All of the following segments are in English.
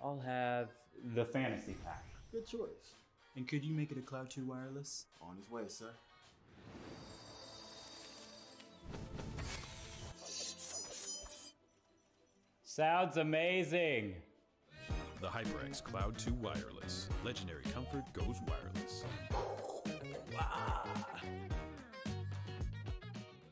I'll have the fantasy pack. Good choice. And could you make it a Cloud 2 wireless? On his way, sir. Sounds amazing! The HyperX Cloud 2 Wireless. Legendary comfort goes wireless.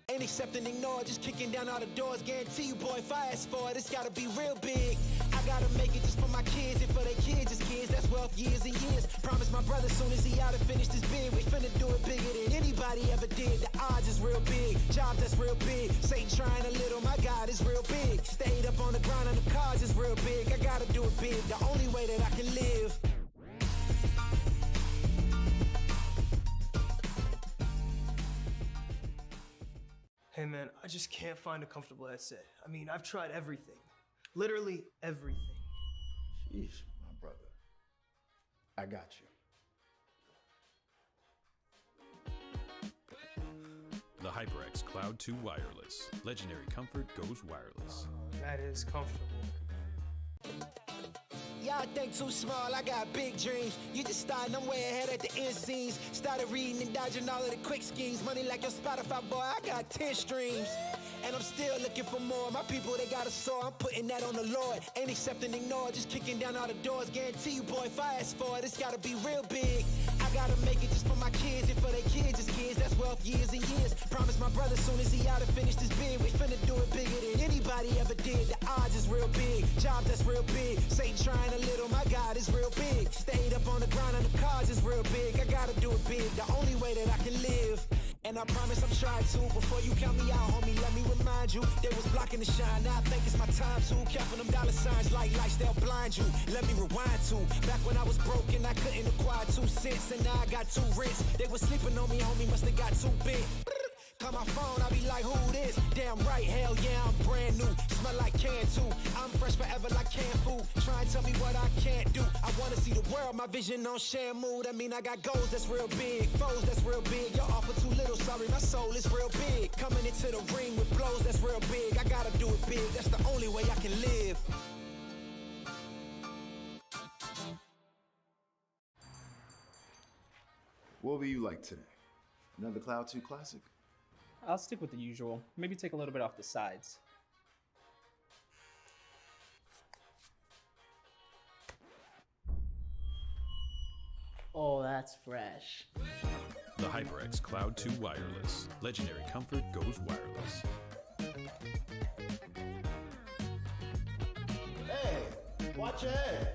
Ain't accepting, ignore, just kicking down all the doors. Guarantee you, boy, if I ask for it, it's gotta be real big. I gotta make it just for my kids and for their kids' kids. That's wealth years and years. Promise my brother soon as he out and finish this bid, we finna do it bigger than anybody ever did. The odds is real big, jobs that's real big. Satan trying a little, my God is real big. Stayed up on the grind on the cars is real big. I gotta do it big, the only way that I can live. Hey man, I just can't find a comfortable headset. I mean, I've tried everything. Literally everything. Sheesh, my brother. I got you. The HyperX Cloud 2 Wireless. Legendary comfort goes wireless. That is comfortable. Y'all think too small, I got big dreams. You just starting, I'm way ahead at the end scenes. Started reading and dodging all of the quick schemes. Money like your Spotify, boy, I got 10 streams. And I'm still looking for more. My people, they got a soar, I'm putting that on the Lord. Ain't accepting, ignore, just kicking down all the doors. Guarantee you, boy, if I ask for it, it's gotta be real big. I gotta make it just for my kids and for their kids' kids. That's wealth years and years. Promise my brother soon as he out and finish this bid, we finna do it bigger than anybody ever did. The odds is real big, jobs that's real big. Satan trying a little, my God is real big. Stayed up on the grind on the cars is real big. I gotta do it big, the only way that I can live. And I promise I'm trying to. Before you count me out, homie, let me remind you. They was blocking the shine, now I think it's my time to. Counting them dollar signs like lights, they'll blind you. Let me rewind to back when I was broke and I couldn't acquire 2 cents. And now I got 2 rents. They was sleeping on me, homie, must've got too big. Call my phone, I be like, who this? Damn right, hell yeah, I'm brand new. Smell like can too. I'm fresh forever like canned food. Try and tell me what I can't do. I wanna see the world, my vision on Shamu. That mean I got goals that's real big, foes that's real big. Y'all offer too little, sorry, my soul is real big. Coming into the ring with blows that's real big. I gotta do it big, that's the only way I can live. What will you like today? Another Cloud 2 classic? I'll stick with the usual. Maybe take a little bit off the sides. Oh, that's fresh. The HyperX Cloud 2 Wireless. Legendary comfort goes wireless. Hey, watch your head.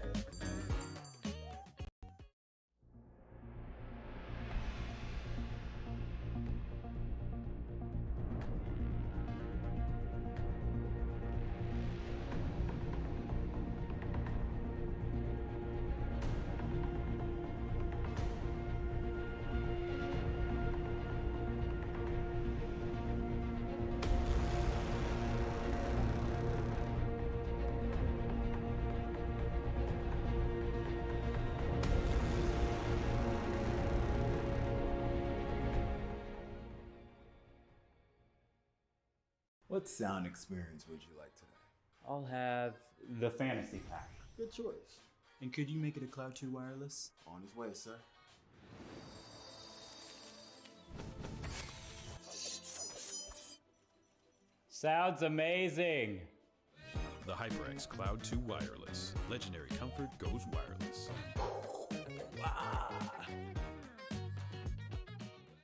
What sound experience would you like today? I'll have the fantasy pack. Good choice. And could you make it a Cloud 2 wireless? On his way, sir. Sounds amazing! The HyperX Cloud 2 Wireless. Legendary comfort goes wireless.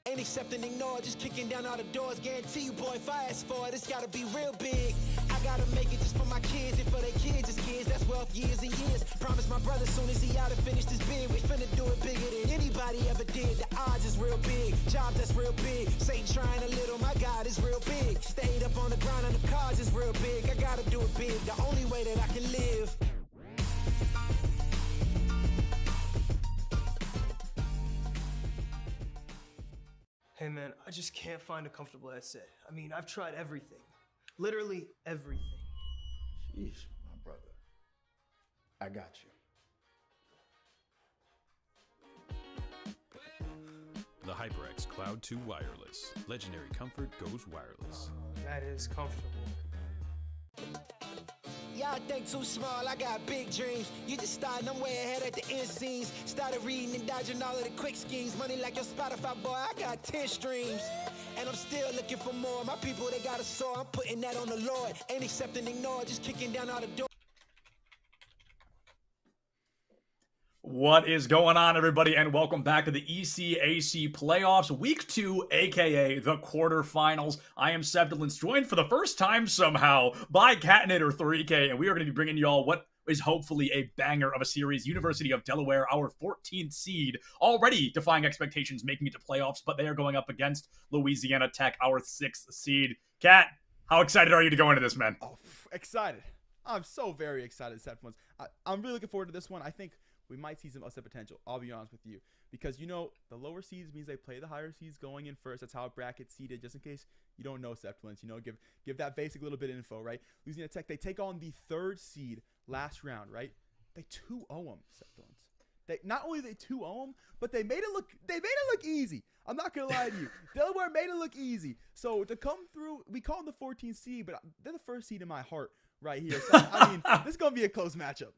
Ain't accepting, ignore, just kicking down all the doors. Guarantee you, boy, if I ask for it, it's gotta be real big. I gotta make it just for my kids and for their kids' kids. That's wealth years and years. Promise my brother soon as he out and finish this bid, we finna do it bigger than anybody ever did. The odds is real big, jobs that's real big. Satan trying a little, my God is real big. Stayed up on the grind on the cars is real big. I gotta do it big, the only way that I can live. Hey man, I just can't find a comfortable headset. I mean, I've tried everything. Literally everything. Sheesh, my brother. I got you. The HyperX Cloud 2 Wireless. Legendary comfort goes wireless. That is comfortable. Y'all think too small, I got big dreams. You just starting, I'm way ahead at the end scenes. Started reading and dodging all of the quick schemes. Money like your Spotify, boy, I got 10 streams. And I'm still looking for more. My people, they got a soar. I'm putting that on the Lord. Ain't accepting, ignore, just kicking down all the doors. What is going on, everybody, and welcome back to the ECAC playoffs, week 2, aka the quarterfinals. I am Sebdelins, joined for the first time somehow by Catinator 3K, and we are going to be bringing y'all what is hopefully a banger of a series. University of Delaware, our 14th seed, already defying expectations, making it to playoffs, but they are going up against Louisiana Tech, our 6th seed. Cat, how excited are you to go into this, man? Oh, excited. I'm so very excited, Sebdelins. I'm really looking forward to this one. I think we might see some upset potential, I'll be honest with you. Because, you know, the lower seeds means they play the higher seeds going in first. That's how a bracket's seeded, just in case you don't know, Sebdelins. You know, give that basic little bit of info, right? Louisiana Tech, they take on the 3rd seed last round, right? They 2-0 them, Sebdelins. They not only they 2-0 them, but they made it look easy. I'm not gonna lie to you. Delaware made it look easy. So to come through, we call them the 14th seed, but they're the 1st seed in my heart right here. So I mean, this is gonna be a close matchup.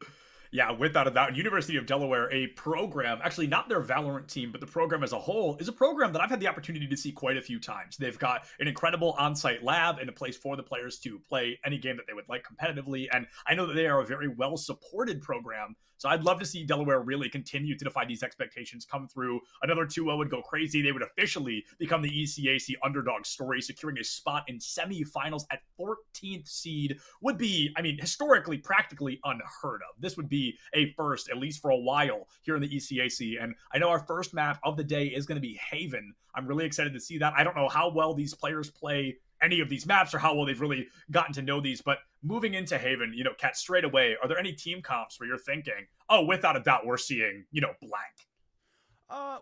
Yeah, without a doubt. University of Delaware, a program, actually not their Valorant team, but the program as a whole, is a program that I've had the opportunity to see quite a few times. They've got an incredible on-site lab and a place for the players to play any game that they would like competitively, and I know that they are a very well-supported program, so I'd love to see Delaware really continue to defy these expectations, come through. Another 2-0 would go crazy. They would officially become the ECAC underdog story, securing a spot in semifinals at 14th seed would be, I mean, historically, practically unheard of. This would be a first, at least for a while, here in the ECAC. And I know our first map of the day is going to be Haven. I'm really excited to see that. I don't know how well these players play any of these maps or how well they've really gotten to know these, but moving into Haven, you know, Kat, straight away, are there any team comps where you're thinking, oh, without a doubt, we're seeing, you know, blank?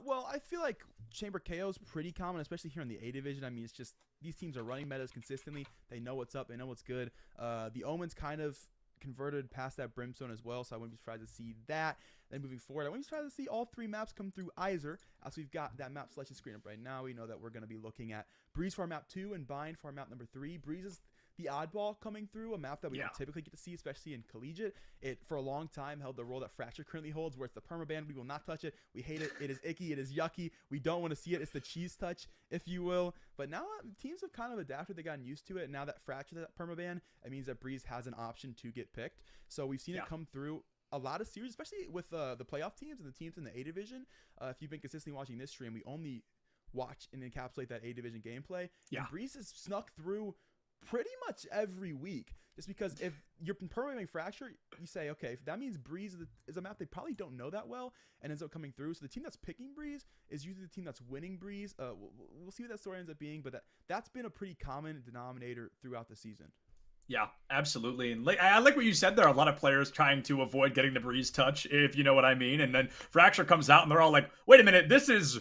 Well, I feel like Chamber KO is pretty common, especially here in the A division. I mean, it's just these teams are running metas consistently. They know what's up. They know what's good. The Omens kind of converted past that Brimstone as well, so I wouldn't be surprised to see that. Then moving forward, I wouldn't be surprised to see all 3 maps come through Iser, as we've got that map selection screen up right now. We know that we're going to be looking at Breeze for our map 2 and Bind for our map number 3. Breeze is the oddball coming through, a map that we don't typically get to see, especially in collegiate. It, for a long time, held the role that Fracture currently holds, where it's the permaban. We will not touch it. We hate it. It is icky. It is yucky. We don't want to see it. It's the cheese touch, if you will. But now teams have kind of adapted. They've gotten used to it. And now that Fracture, that permaban, it means that Breeze has an option to get picked. So we've seen it come through a lot of series, especially with the playoff teams and the teams in the A division. If you've been consistently watching this stream, we only watch and encapsulate that A division gameplay. Yeah. And Breeze has snuck through pretty much every week, just because if you're permanently Fracture, you say, okay, if that means Breeze is a map they probably don't know that well and ends up coming through. So the team that's picking Breeze is usually the team that's winning Breeze. We'll see what that story ends up being, but that's been a pretty common denominator throughout the season. Yeah, absolutely. And I like what you said there. A lot of players trying to avoid getting the Breeze touch, if you know what I mean. And then Fracture comes out and they're all like, wait a minute, this is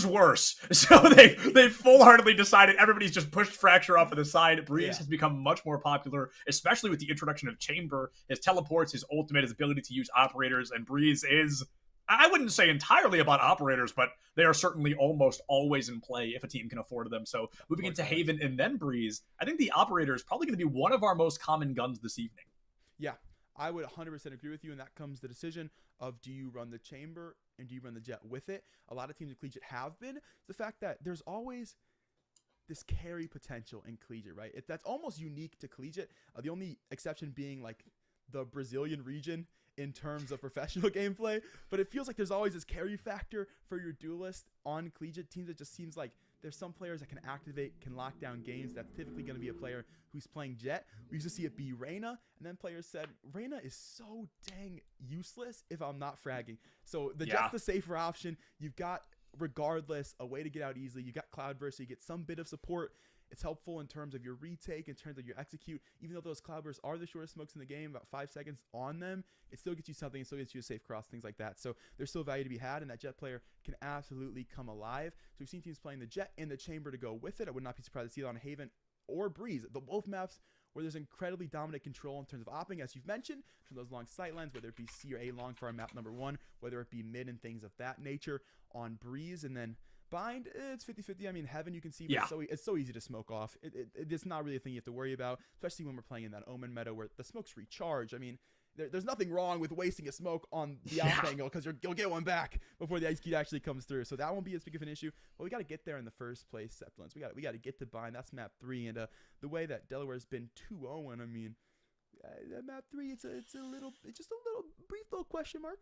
worse. So they full-heartedly decided everybody's just pushed Fracture off to the side. Breeze has become much more popular, especially with the introduction of Chamber, his teleports, his ultimate, his ability to use operators. And Breeze is, I wouldn't say entirely about operators, but they are certainly almost always in play if a team can afford them. So moving into Haven and then Breeze, I think the operator is probably going to be one of our most common guns this evening. Yeah, I would 100% agree with you, and that comes the decision of, do you run the Chamber and do you run the Jet with it? A lot of teams in collegiate have been. The fact that there's always this carry potential in collegiate, right? That's almost unique to collegiate. The only exception being like the Brazilian region in terms of professional gameplay, but it feels like there's always this carry factor for your duelist on collegiate teams. It just seems like there's some players that can activate, can lock down games. That's typically going to be a player who's playing Jet. We used to see it be Reyna, and then players said, Reyna is so dang useless if I'm not fragging. So the Jet's the safer option. You've got, regardless, a way to get out easily. You got Cloudburst, so you get some bit of support. It's helpful in terms of your retake, in terms of your execute. Even though those Cloudbursts are the shortest smokes in the game, about 5 seconds on them, it still gets you something. It still gets you a safe cross, things like that. So there's still value to be had, and that Jet player can absolutely come alive. So we've seen teams playing the Jet and the Chamber to go with it. I would not be surprised to see it on Haven or Breeze. Both maps where there's incredibly dominant control in terms of opping, as you've mentioned, from those long sight lines, whether it be C or A long for our map number 1, whether it be mid and things of that nature on Breeze. And then Bind, it's 50-50. I mean, Heaven, you can see, Yeah. it's so easy to smoke off. It's not really a thing you have to worry about, especially when we're playing in that Omen meta where the smokes recharge. I mean, there's nothing wrong with wasting a smoke on the off angle because you'll get one back before the execute actually comes through. So that won't be as big of an issue. But we got to get there in the first place, Sepulence. We got to get to Bind. That's map 3. And the way that Delaware's been 2-0, I mean, map 3, it's just a little brief little question mark.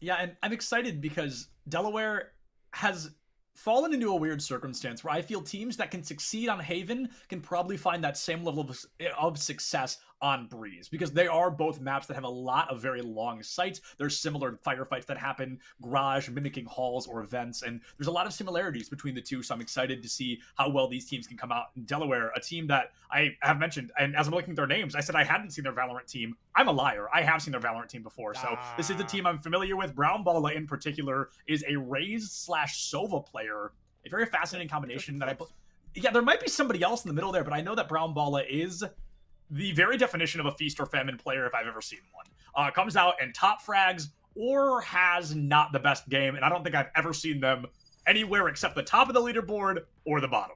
Yeah, and I'm excited because Delaware has fallen into a weird circumstance where I feel teams that can succeed on Haven can probably find that same level of success on Breeze, because they are both maps that have a lot of very long sights. There's similar firefights that happen, garage mimicking halls or vents, and there's a lot of similarities between the two, so I'm excited to see how well these teams can come out. In Delaware, a team that I have mentioned, and as I'm looking at their names, I said I hadn't seen their Valorant team. I'm a liar. I have seen their Valorant team before, so this is a team I'm familiar with. Brown Balla in particular is a Raze/Sova player, a very fascinating combination that yeah, there might be somebody else in the middle there, but I know that Brown Balla is the very definition of a feast or famine player if I've ever seen one. Comes out and top frags or has not the best game, and I don't think I've ever seen them anywhere except the top of the leaderboard or the bottom.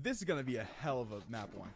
This is going to be a hell of a map 1.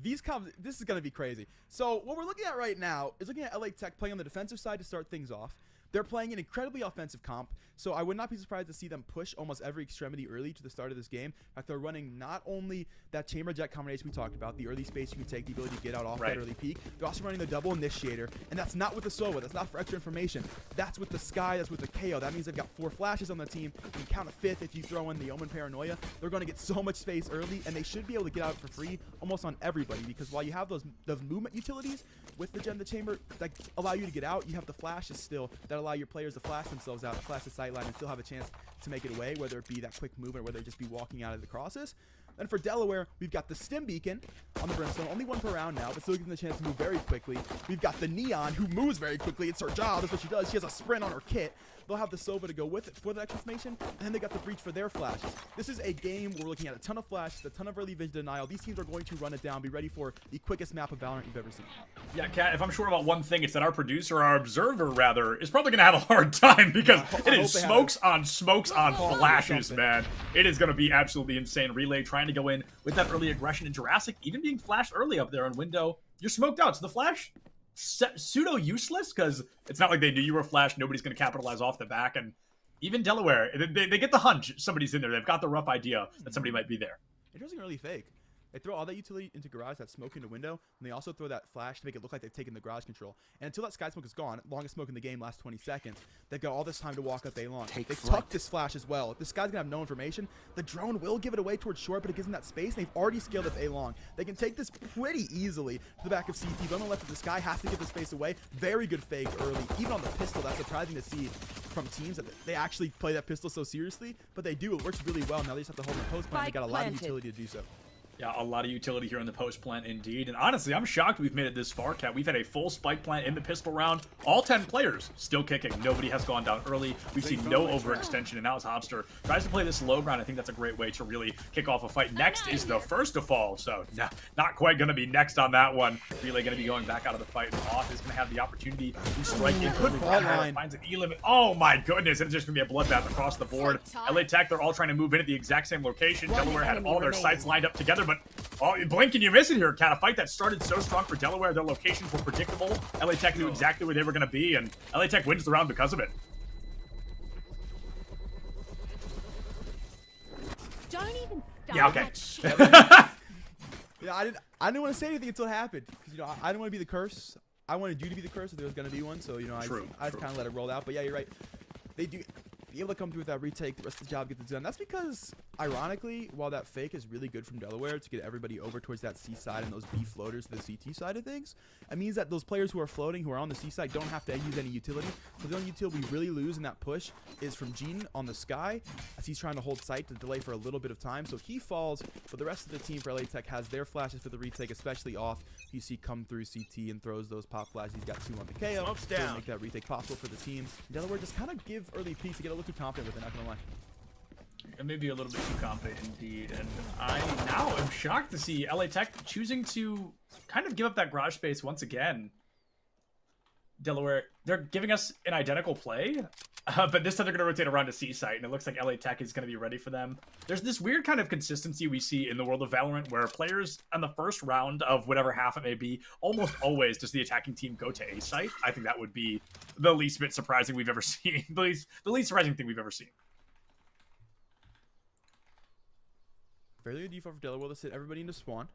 This is going to be crazy. So what we're looking at right now is looking at LA Tech playing on the defensive side to start things off. They're playing an incredibly offensive comp, so I would not be surprised to see them push almost every extremity early to the start of this game. In fact, they're running not only that chamber jet combination we talked about, the early space you can take, the ability to get out off that early peak, they're also running the double initiator, and that's not with the Sova, that's not for extra information. That's with the Sky, that's with the KO. That means they've got 4 flashes on the team. You can count a 5th if you throw in the Omen Paranoia. They're going to get so much space early, and they should be able to get out for free almost on everybody, because while you have those movement utilities with the Gem the Chamber that allow you to get out, you have the flashes still that allow your players to flash themselves out, flash the sightline, and still have a chance to make it away, whether it be that quick movement or whether it just be walking out of the crosses. Then for Delaware, we've got the Stim Beacon on the Brimstone, only 1 per round now, but still gives them the chance to move very quickly. We've got the Neon, who moves very quickly. It's her job. That's what she does. She has a sprint on her kit. They'll have the Sova to go with it for the extra information, and then they got the Breach for their flashes. This is a game where we're looking at a ton of flashes, a ton of early vision denial. These teams are going to run it down, be ready for the quickest map of Valorant you've ever seen. Yeah, Kat, if I'm sure about one thing, it's that our producer, our observer rather, is probably going to have a hard time because it is smokes on flashes, man. It is going to be absolutely insane. Relay trying to go in with that early aggression, and Jurassic even being flashed early up there on window. You're smoked out, so the flash pseudo useless because it's not like they knew you were flashed. Nobody's going to capitalize off the back, and even Delaware, they get the hunch somebody's in there. They've got the rough idea that somebody might be there. It doesn't really fake. They throw all that utility into garage, that smoke into window, and they also throw that flash to make it look like they've taken the garage control. And until that sky smoke is gone, longest smoke in the game, last 20 seconds, they've got all this time to walk up A long. They tuck this flash as well. If this guy's gonna have no information, the drone will give it away towards short, but it gives them that space. They've already scaled up A long. They can take this pretty easily to the back of CT, but on the left of the Sky has to give the space away. Very good fake early. Even on the pistol, that's surprising to see from teams that they actually play that pistol so seriously, but they do. It works really well. Now they just have to hold the post plant. They got a lot of utility to do so. Yeah, a lot of utility here in the post plant indeed. And honestly, I'm shocked we've made it this far, Kat. We've had a full spike plant in the pistol round. All 10 players still kicking. Nobody has gone down early. We've seen no overextension, and now as Hobster tries to play this low ground, I think that's a great way to really kick off a fight. Next is the first to fall, so not quite going to be next on that one. Relay going to be going back out of the fight, and Off is going to have the opportunity to strike in. Good ball line. Finds an E-limit. Oh my goodness, it's just going to be a bloodbath across the board. LA Tech, they're all trying to move in at the exact same location. Delaware had all their sights lined up together, but blink and you miss it here, Kat. A fight that started so strong for Delaware. Their locations were predictable. LA Tech knew exactly where they were going to be, and LA Tech wins the round because of it. Don't even start Yeah, okay. that shit. Yeah, I didn't want to say anything until it happened, because I didn't want to be the curse. I wanted you to be the curse if there was going to be one, so I just kind of let it roll out. But yeah, you're right. They do be able to come through with that retake, the rest of the job gets it done. That's because, ironically, while that fake is really good from Delaware to get everybody over towards that C side and those B floaters to the CT side of things, it means that those players who are floating, who are on the C side, don't have to use any utility. So the only utility we really lose in that push is from Gene on the Sky, as he's trying to hold sight to delay for a little bit of time. So he falls, but the rest of the team for LA Tech has their flashes for the retake, especially Off. You see come through CT and throws those pop flashes. He's got 2 on the KO. Smokes down. Make that retake possible for the team. Delaware just kind of give early peaks to get a little too confident with it, not gonna lie. And maybe a little bit too confident indeed. And I now am shocked to see LA Tech choosing to kind of give up that garage space once again. Delaware, they're giving us an identical play, but this time they're going to rotate around to C site, and it looks like LA Tech is going to be ready for them. There's this weird kind of consistency we see in the world of Valorant where players on the first round of whatever half it may be, almost always does the attacking team go to A site. I think that would be the least bit surprising we've ever seen. the least surprising thing we've ever seen. Fairly good default for Delaware. Let's hit everybody into spawn.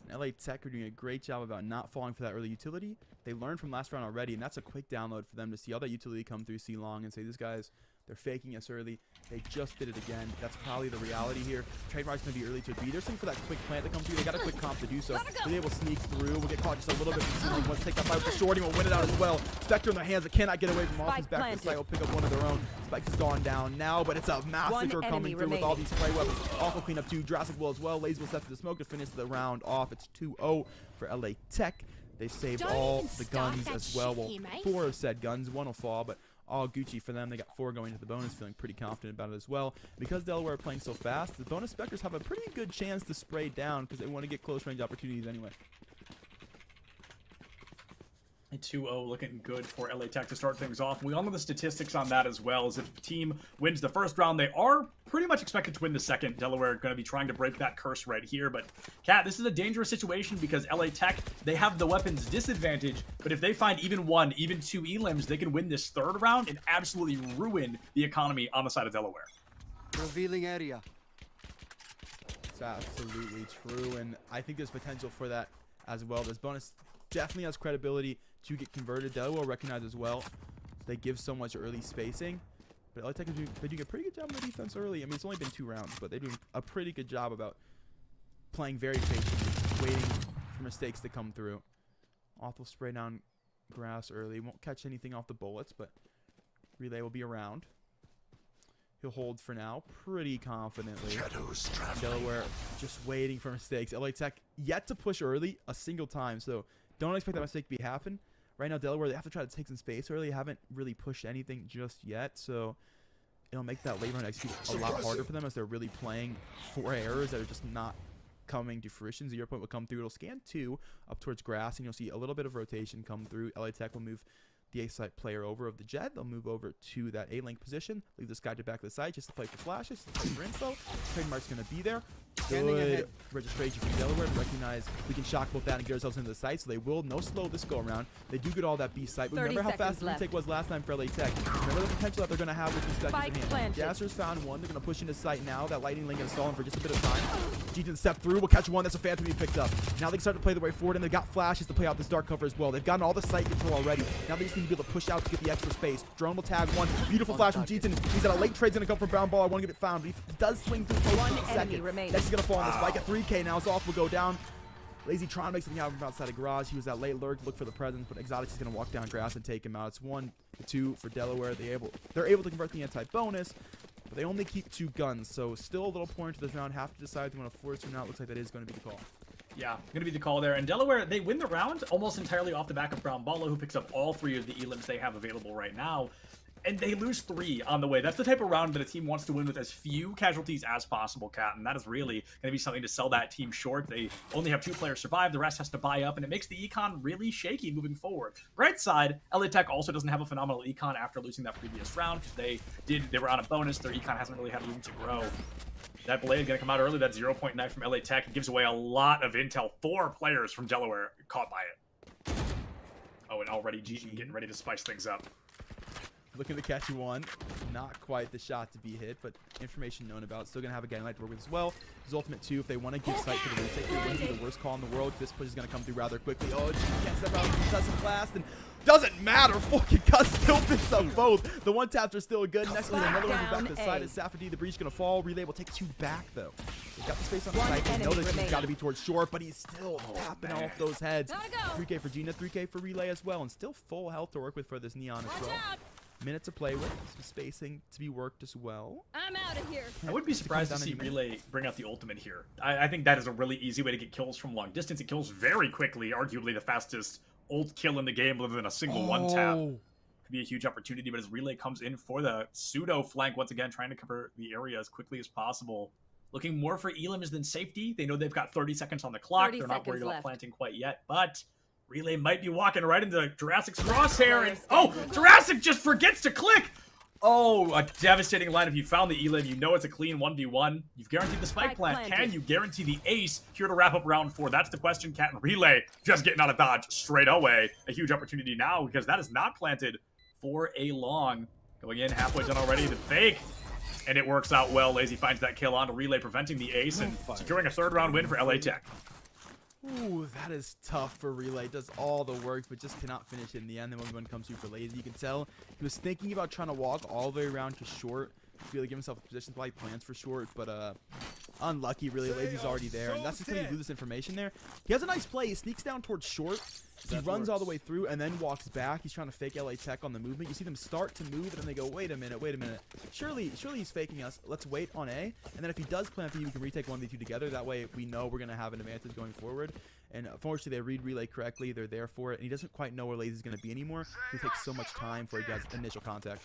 And LA Tech are doing a great job about not falling for that early utility. They learned from last round already, and that's a quick download for them to see all that utility come through C long and say, these guys, they're faking us early. They just did it again. That's probably the reality here. Trademark's going to be early to B. They're looking for that quick plant to come through. They got a quick comp to do so. They're able to sneak through. We'll get caught just a little bit from C long. Once take that fight with the shorty, we'll win it out as well. Spectre in their hands. They cannot get away from offense. Back to the site. Will pick up one of their own. Spike has gone down now, but it's a massacre coming through with all these spray weapons. Awful cleanup too. Jurassic will as well. Lazy will set for the smoke to finish the round off. It's 2-0 for LA Tech. They saved all the guns as well. Well, 4 of said guns. 1 will fall, but all Gucci for them. They got 4 going to the bonus, feeling pretty confident about it as well. Because Delaware are playing so fast, the bonus Spectres have a pretty good chance to spray down because they want to get close range opportunities anyway. 2-0 looking good for LA Tech to start things off. We all know the statistics on that as well, as if the team wins the first round, they are pretty much expected to win the second. Delaware are going to be trying to break that curse right here, but Kat, this is a dangerous situation because LA Tech, they have the weapons disadvantage, but if they find even 1, even 2 elims, they can win this third round and absolutely ruin the economy on the side of Delaware. Revealing area. It's absolutely true, and I think there's potential for that as well. This bonus definitely has credibility to get converted. Delaware will recognize as well. So they give so much early spacing. But LA Tech is doing a pretty good job on the defense early. I mean, it's only been 2 rounds, but they're doing a pretty good job about playing very patiently, waiting for mistakes to come through. Off will spray down grass early. Won't catch anything off the bullets, but Relay will be around. He'll hold for now pretty confidently. Delaware just waiting for mistakes. LA Tech yet to push early a single time, so don't expect that mistake to be happen. Right now, Delaware, they have to try to take some space early. Haven't really pushed anything just yet, so it'll make that late round execute a lot harder for them as they're really playing for errors that are just not coming to fruition. 0 point will come through. It'll scan 2 up towards grass, and you'll see a little bit of rotation come through. LA Tech will move the A-site player over of the Jet. They'll move over to that A-link position. Leave this guy to back of the site just to play for flashes, to play for info. Trademark's going to be there. Good registration from Delaware to recognize we can shock both that and get ourselves into the site, so they will no slow this go around. They do get all that B site, but remember how fast the retake was last time for LA Tech. Remember the potential that they're going to have with these seconds in hand. Gasser's found 1. They're going to push into site now. That lightning link is stalling for just a bit of time. G step through. We'll catch 1. That's a Phantom being picked up. Now they can start to play the way forward, and they've got flashes to play out this dark cover as well. They've gotten all the site control already. Now they just need to be able to push out to get the extra space. Drone will tag 1. Beautiful flash from G-Ton. He's got a late trade's going to come from Brown Ball. I want to get it found, but he does swing through for 1 second. Next is going to fall on the spike at 3K now. His off will go down. Lazy Tron makes something out from outside of garage. He was that late lurk to look for the presence, but Exotics is going to walk down grass and take him out. It's 1-2 for Delaware. They're able to convert the anti-bonus, but they only keep 2 guns, so still a little point to this round. Have to decide if they want to force or not. Looks like that is going to be the call. Yeah, going to be the call there. And Delaware, they win the round almost entirely off the back of Brown Balla, who picks up all 3 of the elims they have available right now. And they lose 3 on the way. That's the type of round that a team wants to win with as few casualties as possible, Kat. And that is really going to be something to sell that team short. They only have 2 players survive. The rest has to buy up, and it makes the econ really shaky moving forward. Bright side, LA Tech also doesn't have a phenomenal econ after losing that previous round. They were on a bonus. Their econ hasn't really had room to grow. That blade going to come out early. That 0 point knife from LA Tech. It gives away a lot of intel. 4 players from Delaware caught by it. Oh, and already G getting ready to spice things up. Looking to catch 1. Not quite the shot to be hit, but information known about. Still going to have a guy light to work with as well. His ultimate 2, if they want to give sight to the retake, it wouldn't be the worst call in the world. This push is going to come through rather quickly. Oh, G can't step out. He doesn't blast, and doesn't matter. Fucking Gus still picks up both. The 1 taps are still good. Next one, another one back to the side. Is Safadi. The breach going to fall. Relay will take 2 back, though. They've got the space on the side. They know that he's got to be towards short, but he's still tapping off those heads. 3K for Gina, 3K for Relay as well, and still full health to work with for this Neon as well. Minute to play with, some spacing to be worked as well. I'm out of here. I wouldn't be surprised to see Relay bring out the ultimate here. I think that is a really easy way to get kills from long distance. It kills very quickly, arguably the fastest ult kill in the game other than a single 1 tap. Could be a huge opportunity, but as Relay comes in for the pseudo flank once again, trying to cover the area as quickly as possible. Looking more for elims than safety. They know they've got 30 seconds on the clock. They're not worried about planting quite yet, but Relay might be walking right into Jurassic's crosshair, and oh, Jurassic just forgets to click. Oh, a devastating lineup. You found the Elim. You know it's a clean 1v1. You've guaranteed the spike plant. Can you guarantee the ace here to wrap up round 4? That's the question. Cat and Relay just getting out of dodge straight away. A huge opportunity now because that is not planted for a long. Going in, halfway done already. The fake. And it works out well. Lazy finds that kill on to Relay, preventing the ace and securing a 3rd round win for LA Tech. Ooh, that is tough for Relay. Does all the work, but just cannot finish it in the end. Then when one comes through for Lazy, you can tell he was thinking about trying to walk all the way around to short to really give himself a position to play plans for short, but unlucky. Really, Lazy's already there, and that's just going to lose this information there. He has a nice play. He sneaks down towards short. He runs all the way through and then walks back. He's trying to fake LA Tech on the movement. You see them start to move, and then they go, wait a minute. Surely he's faking us. Let's wait on A, and then if he does plant B, we can retake 1v2 together. That way we know we're going to have an advantage going forward. And unfortunately, they read Relay correctly. They're there for it, and he doesn't quite know where Lazy's going to be anymore. He takes so much time before he gets initial contact.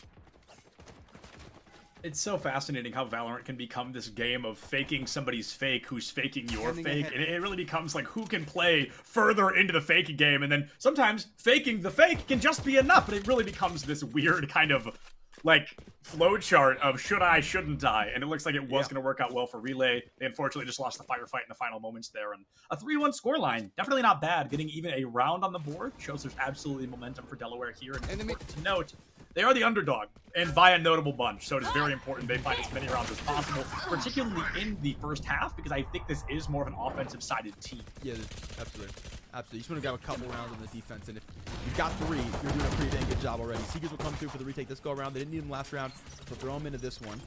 It's so fascinating how Valorant can become this game of faking somebody's fake who's faking your fake. And it really becomes like who can play further into the faking game. And then sometimes faking the fake can just be enough. But it really becomes this weird kind of like flowchart of should I, shouldn't I? And it looks like it was going to work out well for Relay. They unfortunately just lost the firefight in the final moments there. And a 3-1 scoreline, definitely not bad. Getting even a round on the board shows there's absolutely momentum for Delaware here. And important to note, they are the underdog, and by a notable bunch, so it is very important they find as many rounds as possible, particularly in the first half, because I think this is more of an offensive-sided team. Yeah, absolutely. Absolutely. You just want to grab a couple rounds on the defense, and if you've got 3, you're doing a pretty dang good job already. Seekers will come through for the retake this go-around. They didn't need him last round, so throw him into this one.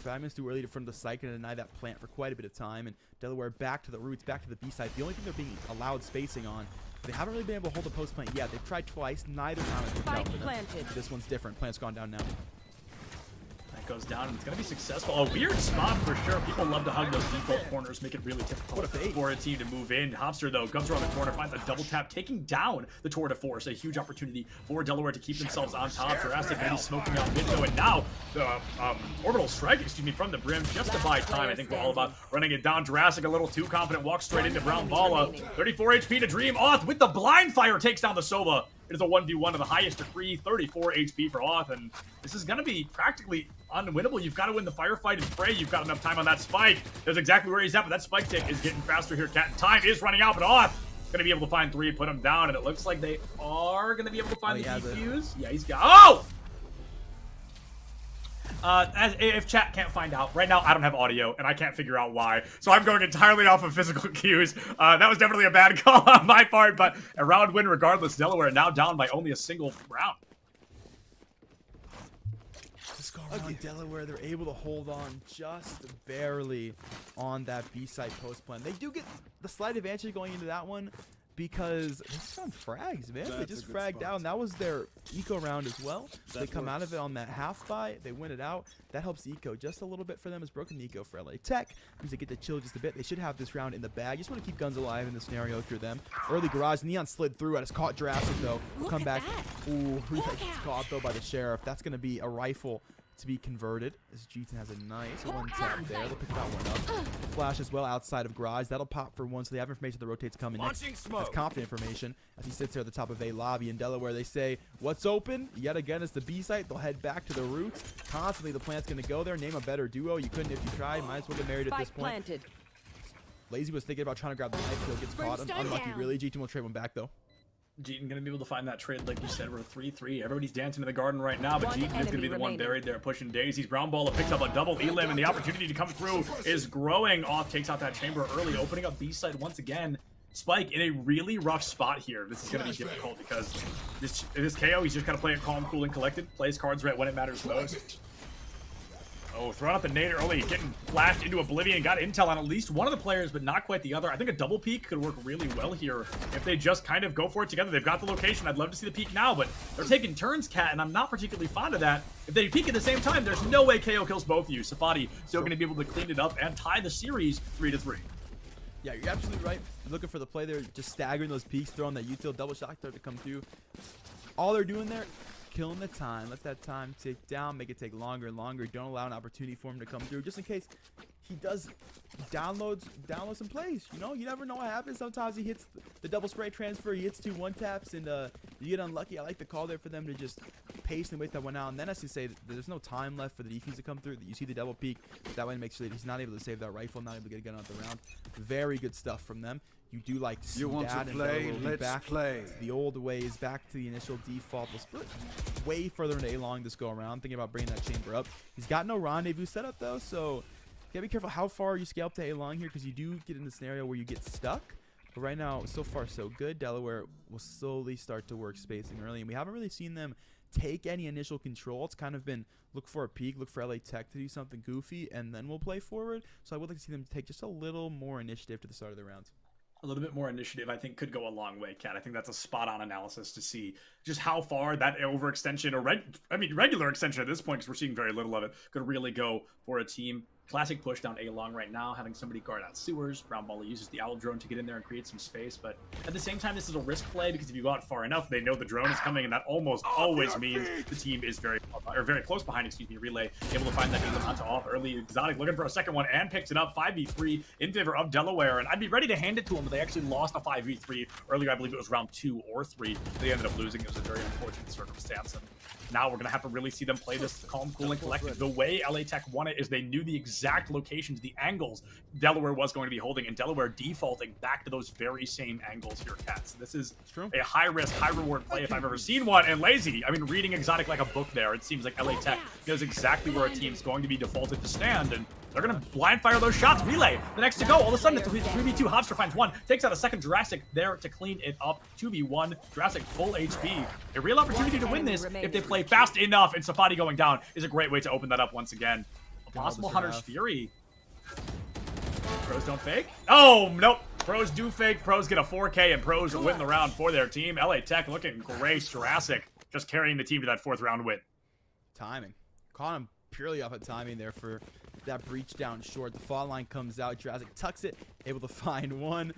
Fragment's too early to front of the site and deny that plant for quite a bit of time, and Delaware back to the roots, back to the B side. The only thing they're being allowed spacing on, they haven't really been able to hold the post plant yet. They've tried twice, neither time has worked out for them. This one's different. Plant's gone down now. That goes down, and it's going to be successful. A weird spot for sure. People love to hug those default corners, make it really difficult for a team to move in. Hopster, though, comes around the corner, finds a double tap, taking down the tour de force. A huge opportunity for Delaware to keep themselves on top. Jurassic maybe smoking out mid, though, and now the orbital strike, from the brim, just to buy time. I think we're all about running it down. Jurassic a little too confident, walks straight into Brown Balla. 34 HP to Dream. Oth with the blind fire takes down the Sova. It is a 1v1 of the highest degree, 34 HP for Oth, and this is going to be practically unwinnable. You've got to win the firefight and spray. You've got enough time on that spike. That's exactly where he's at, but that spike tick is getting faster here. Time is running out, but Oth going to be able to find 3, put him down, and it looks like they are going to be able to find the defuse. Yeah, he's got... Oh! If chat can't find out, right now I don't have audio, and I can't figure out why. So I'm going entirely off of physical cues. That was definitely a bad call on my part, but a round win regardless. Delaware now down by only a single round. This go around Delaware, they're able to hold on just barely on that B-side post plan. They do get the slight advantage going into that one, because they just found frags, man. They just fragged out, and that was their eco round as well. So they come out of it on that half buy. They win it out. That helps eco just a little bit for them. It's broken the eco for LA Tech because they get to chill just a bit. They should have this round in the bag. You just want to keep guns alive in this scenario if you're them. Early garage. Neon slid through. It's caught Jurassic, though. We'll come back. Ooh, gets caught, though, by the Sheriff. That's going to be a rifle to be converted, as Jeeton has a nice one tap there. They'll pick that one up. Flash as well outside of garage. That'll pop for one, so they have information that rotates coming next. That's confident information as he sits there at the top of A lobby in Delaware. They say, what's open? Yet again, it's the B site. They'll head back to the roots. Constantly, the plant's going to go there. Name a better duo. You couldn't if you tried. Might as well get married at this point. Lazy was thinking about trying to grab the knife. He'll get caught. Unlucky, really. Jeeton will trade one back, though. Jeeton gonna be able to find that trade, like you said. We're 3-3. Everybody's dancing in the garden right now, but Jeeton is gonna be the one buried there, pushing daisies. Brown Balla picks up a double Elim, and the opportunity to come through is growing. Off takes out that chamber early, opening up B side once again. Spike in a really rough spot here. This is gonna be difficult because this KO, he's just gotta play it calm, cool, and collected. Plays cards right when it matters most. Oh, throwing up the nade early, getting flashed into oblivion, got intel on at least one of the players, but not quite the other. I think a double peek could work really well here if they just kind of go for it together. They've got the location. I'd love to see the peek now, but they're taking turns, Cat, and I'm not particularly fond of that. If they peek at the same time, there's no way KO kills both of you. Safadi still going to be able to clean it up and tie the series 3-3. Yeah, you're absolutely right. Looking for the play there, just staggering those peaks, throwing that util double shot there to come through. All they're doing there, killing the time. Let that time tick down, make it take longer and longer. Don't allow an opportunity for him to come through, just in case he does downloads some plays. You know, you never know what happens. Sometimes he hits the double spray transfer, he hits 2 1-taps, and you get unlucky. I like the call there for them to just pace and wait that one out. And then, as you say, there's no time left for the defense to come through. You see the double peek. That way it makes sure that he's not able to save that rifle, not able to get a gun out the round. Very good stuff from them. You do like to see You want that, to play? and Let's back play. the old ways, back to the initial default. We'll split way further into A-long this go around, thinking about bringing that chamber up. He's got no rendezvous set up though, so gotta be careful how far you scale up to A-long here, because you do get in the scenario where you get stuck. But right now, so far so good. Delaware will slowly start to work spacing early, and we haven't really seen them take any initial control. It's kind of been look for a peek, look for LA Tech to do something goofy, and then we'll play forward. So I would like to see them take just a little more initiative to the start of the rounds. A little bit more initiative, I think, could go a long way, Kat. I think that's a spot-on analysis to see just how far that overextension, or regular extension at this point, because we're seeing very little of it, could really go for a team. Classic push down A-long right now, having somebody guard out sewers. Brown Baller uses the owl drone to get in there and create some space, but at the same time, this is a risk play, because if you go out far enough, they know the drone is coming, and that almost always means the team is very close behind, Relay, able to find that England onto off early. Exotic looking for a second one and picks it up. 5v3 in favor of Delaware, and I'd be ready to hand it to them, but they actually lost a 5v3 earlier. I believe it was round 2 or 3. They ended up losing. It was a very unfortunate circumstance, and now we're going to have to really see them play this calm, cool, and collected. The way LA Tech won it is they knew the exact locations, the angles Delaware was going to be holding, and Delaware defaulting back to those very same angles here, Kat. So this is a high-risk, high-reward play if I've ever seen one. And Lazy, I mean, reading Exotic like a book there. It seems like LA Tech knows exactly where a team's going to be defaulted to stand, and they're going to blind fire those shots. Relay, the next to go. All of a sudden, it's a 3v2. Hofstra finds one, takes out a second. Jurassic there to clean it up. 2v1. Jurassic full HP. A real opportunity to win this if they play fast enough, and Safadi going down is a great way to open that up once again. A possible Hunter's Fury. Pros don't fake? Oh, nope. Pros do fake. Pros get a 4K, and Pros win the round for their team. LA Tech looking great. Jurassic just carrying the team to that 4th round win. Timing. Caught him purely off of timing there for that breach down short. The fall line comes out. Jurassic tucks it, able to find one.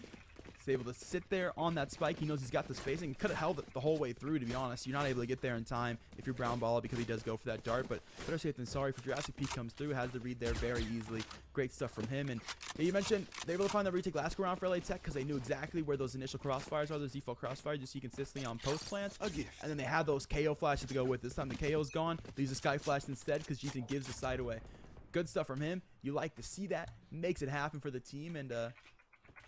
He's able to sit there on that spike. He knows he's got the spacing. Could have held it the whole way through, to be honest. You're not able to get there in time if you're Brown Baller, because he does go for that dart. But better safe than sorry for Jurassic. Peak comes through, has the read there very easily. Great stuff from him. And you mentioned they were able to find the retake last go around for LA Tech, because they knew exactly where those initial crossfires are. Those default crossfires you see consistently on post plants. And then they had those KO flashes to go with. This time the KO's gone. They use the Sky Flash instead, because Ethan gives the side away. Good stuff from him. You like to see that. Makes it happen for the team. And I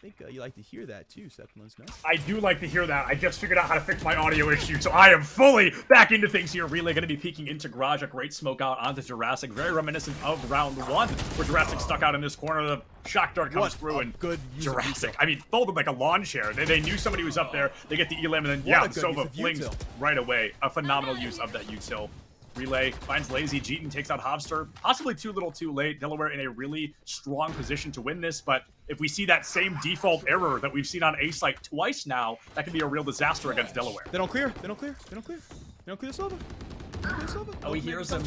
think you like to hear that too, Sepulence, no? I do like to hear that. I just figured out how to fix my audio issue, so I am fully back into things here. Relay going to be peeking into Garage. A great smoke out onto Jurassic. Very reminiscent of round 1, where Jurassic stuck out in this corner. The shock dart comes through, and good Jurassic, I mean, folded like a lawn chair. They knew somebody was up there. They get the elim, and then, yeah, Sova flings right away. A phenomenal use of that util. Relay finds Lazy. Jeeton takes out Hofster. Possibly too little too late. Delaware in a really strong position to win this, but if we see that same default error that we've seen on A-Site twice now, that could be a real disaster against Delaware. They don't clear. They don't clear. They don't clear. They don't clear Sova. Oh, he hears him.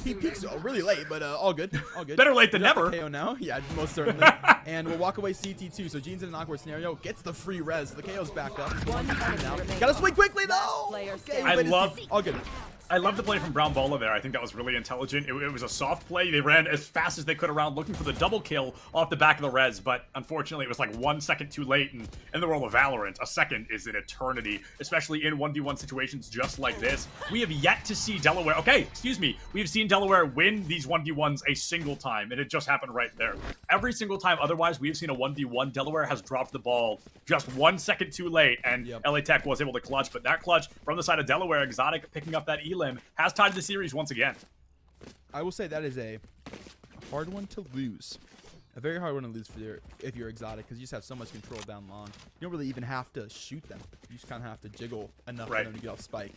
He peeks really late, but all good. All good. Better late than never. KO now. Yeah, most certainly. And we'll walk away CT2. So Jean's in an awkward scenario. Gets the free res. The KO's back up. Now. Gotta swing quickly though. Okay, all good. I love the play from Brown Baller there. I think that was really intelligent. It was a soft play. They ran as fast as they could around looking for the double kill off the back of the res, but unfortunately it was like 1 second too late, and in the world of Valorant, a second is an eternity, especially in 1v1 situations just like this. We have yet to see Delaware, we've seen Delaware win these 1v1s a single time, and it just happened right there. Every single time otherwise we've seen a 1v1, Delaware has dropped the ball just 1 second too late, and LA Tech was able to clutch, but that clutch from the side of Delaware, Exotic picking up that elim, has tied the series once again. I will say that is a hard one to lose. A very hard one to lose if you're Exotic, because you just have so much control down long. You don't really even have to shoot them. You just kind of have to jiggle enough for them to get off spike.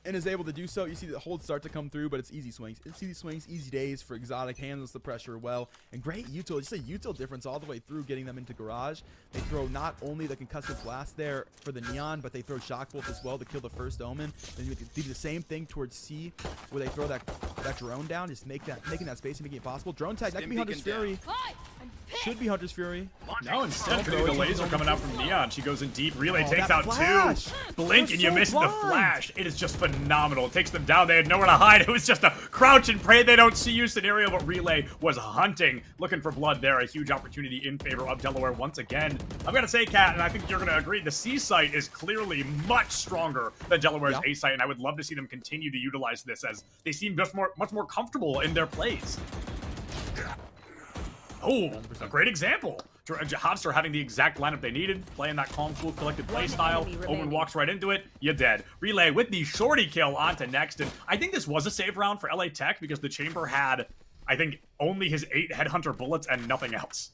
And is able to do so. You see the hold start to come through, but it's easy swings. It's easy swings, easy days for Exotic. Handles the pressure well. And great util. Just a util difference all the way through, getting them into Garage. They throw not only the concussive blast there for the Neon, but they throw Shock Bolt as well to kill the first Omen. Then you do the same thing towards C, where they throw that drone down, just making that space and making it possible. Drone tag, that can be Hunter's Fury. Should be Hunter's Fury. No, instead, the laser coming out from Neon. She goes in deep. Relay Oh, takes that out flash. 2. Blink They're and you so miss the blind. flash. It is just phenomenal. It takes them down. They had nowhere to hide. It was just a crouch and pray they don't see you scenario, but Relay was hunting, looking for blood there. A huge opportunity in favor of Delaware once again. I'm going to say, Kat, and I think you're going to agree, the C site is clearly much stronger than Delaware's A site, and I would love to see them continue to utilize this as they seem much more comfortable in their plays. Oh, a great example. Hofstra having the exact lineup they needed, playing that calm, cool, collected play style. Omen walks right into it. You're dead. Relay with the shorty kill onto next. And I think this was a save round for LA Tech because the Chamber had, I think, only his 8 Headhunter bullets and nothing else.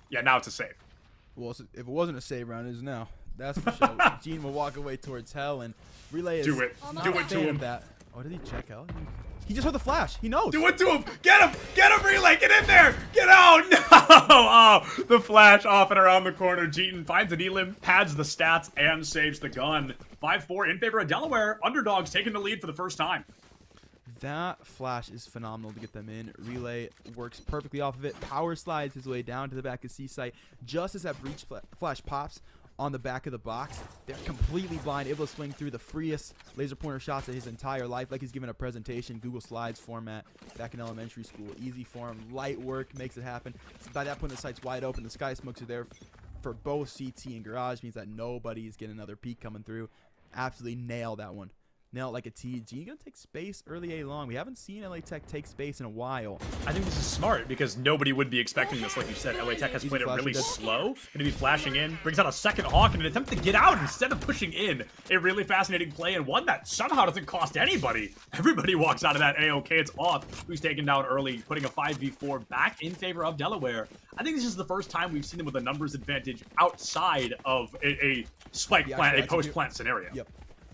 Yeah, now it's a save. Well, if it wasn't a save round, it is now. That's for sure. Gene will walk away towards hell, and Relay is Do it. Do it to him. That. Oh, did he check out? He just heard the flash. He knows. Do it to him. Get him. Get him, Relay. Get in there. Get out. No. Oh, the flash off and around the corner. Jeeton finds an elim, pads the stats, and saves the gun. 5-4 in favor of Delaware. Underdogs taking the lead for the first time. That flash is phenomenal to get them in. Relay works perfectly off of it. Power slides his way down to the back of C site. Just as that breach flash pops on the back of the box, they're completely blind, able to swing through the freest laser pointer shots of his entire life, like he's given a presentation, Google Slides format back in elementary school. Easy for him, light work makes it happen. By that point, the site's wide open. The sky smokes are there for both CT and Garage, means that nobody's getting another peek coming through. Absolutely nail that one. Nail it like a TG. Gonna take space early A long. We haven't seen LA Tech take space in a while. I think this is smart because nobody would be expecting this. Like you said, LA Tech has played it really slow. Going to be flashing in. Brings out a second Hawk in an attempt to get out instead of pushing in. A really fascinating play and one that somehow doesn't cost anybody. Everybody walks out of that A-OK. It's off. Who's taken down early, putting a 5v4 back in favor of Delaware. I think this is the first time we've seen them with a numbers advantage outside of a spike plant, a post-plant scenario.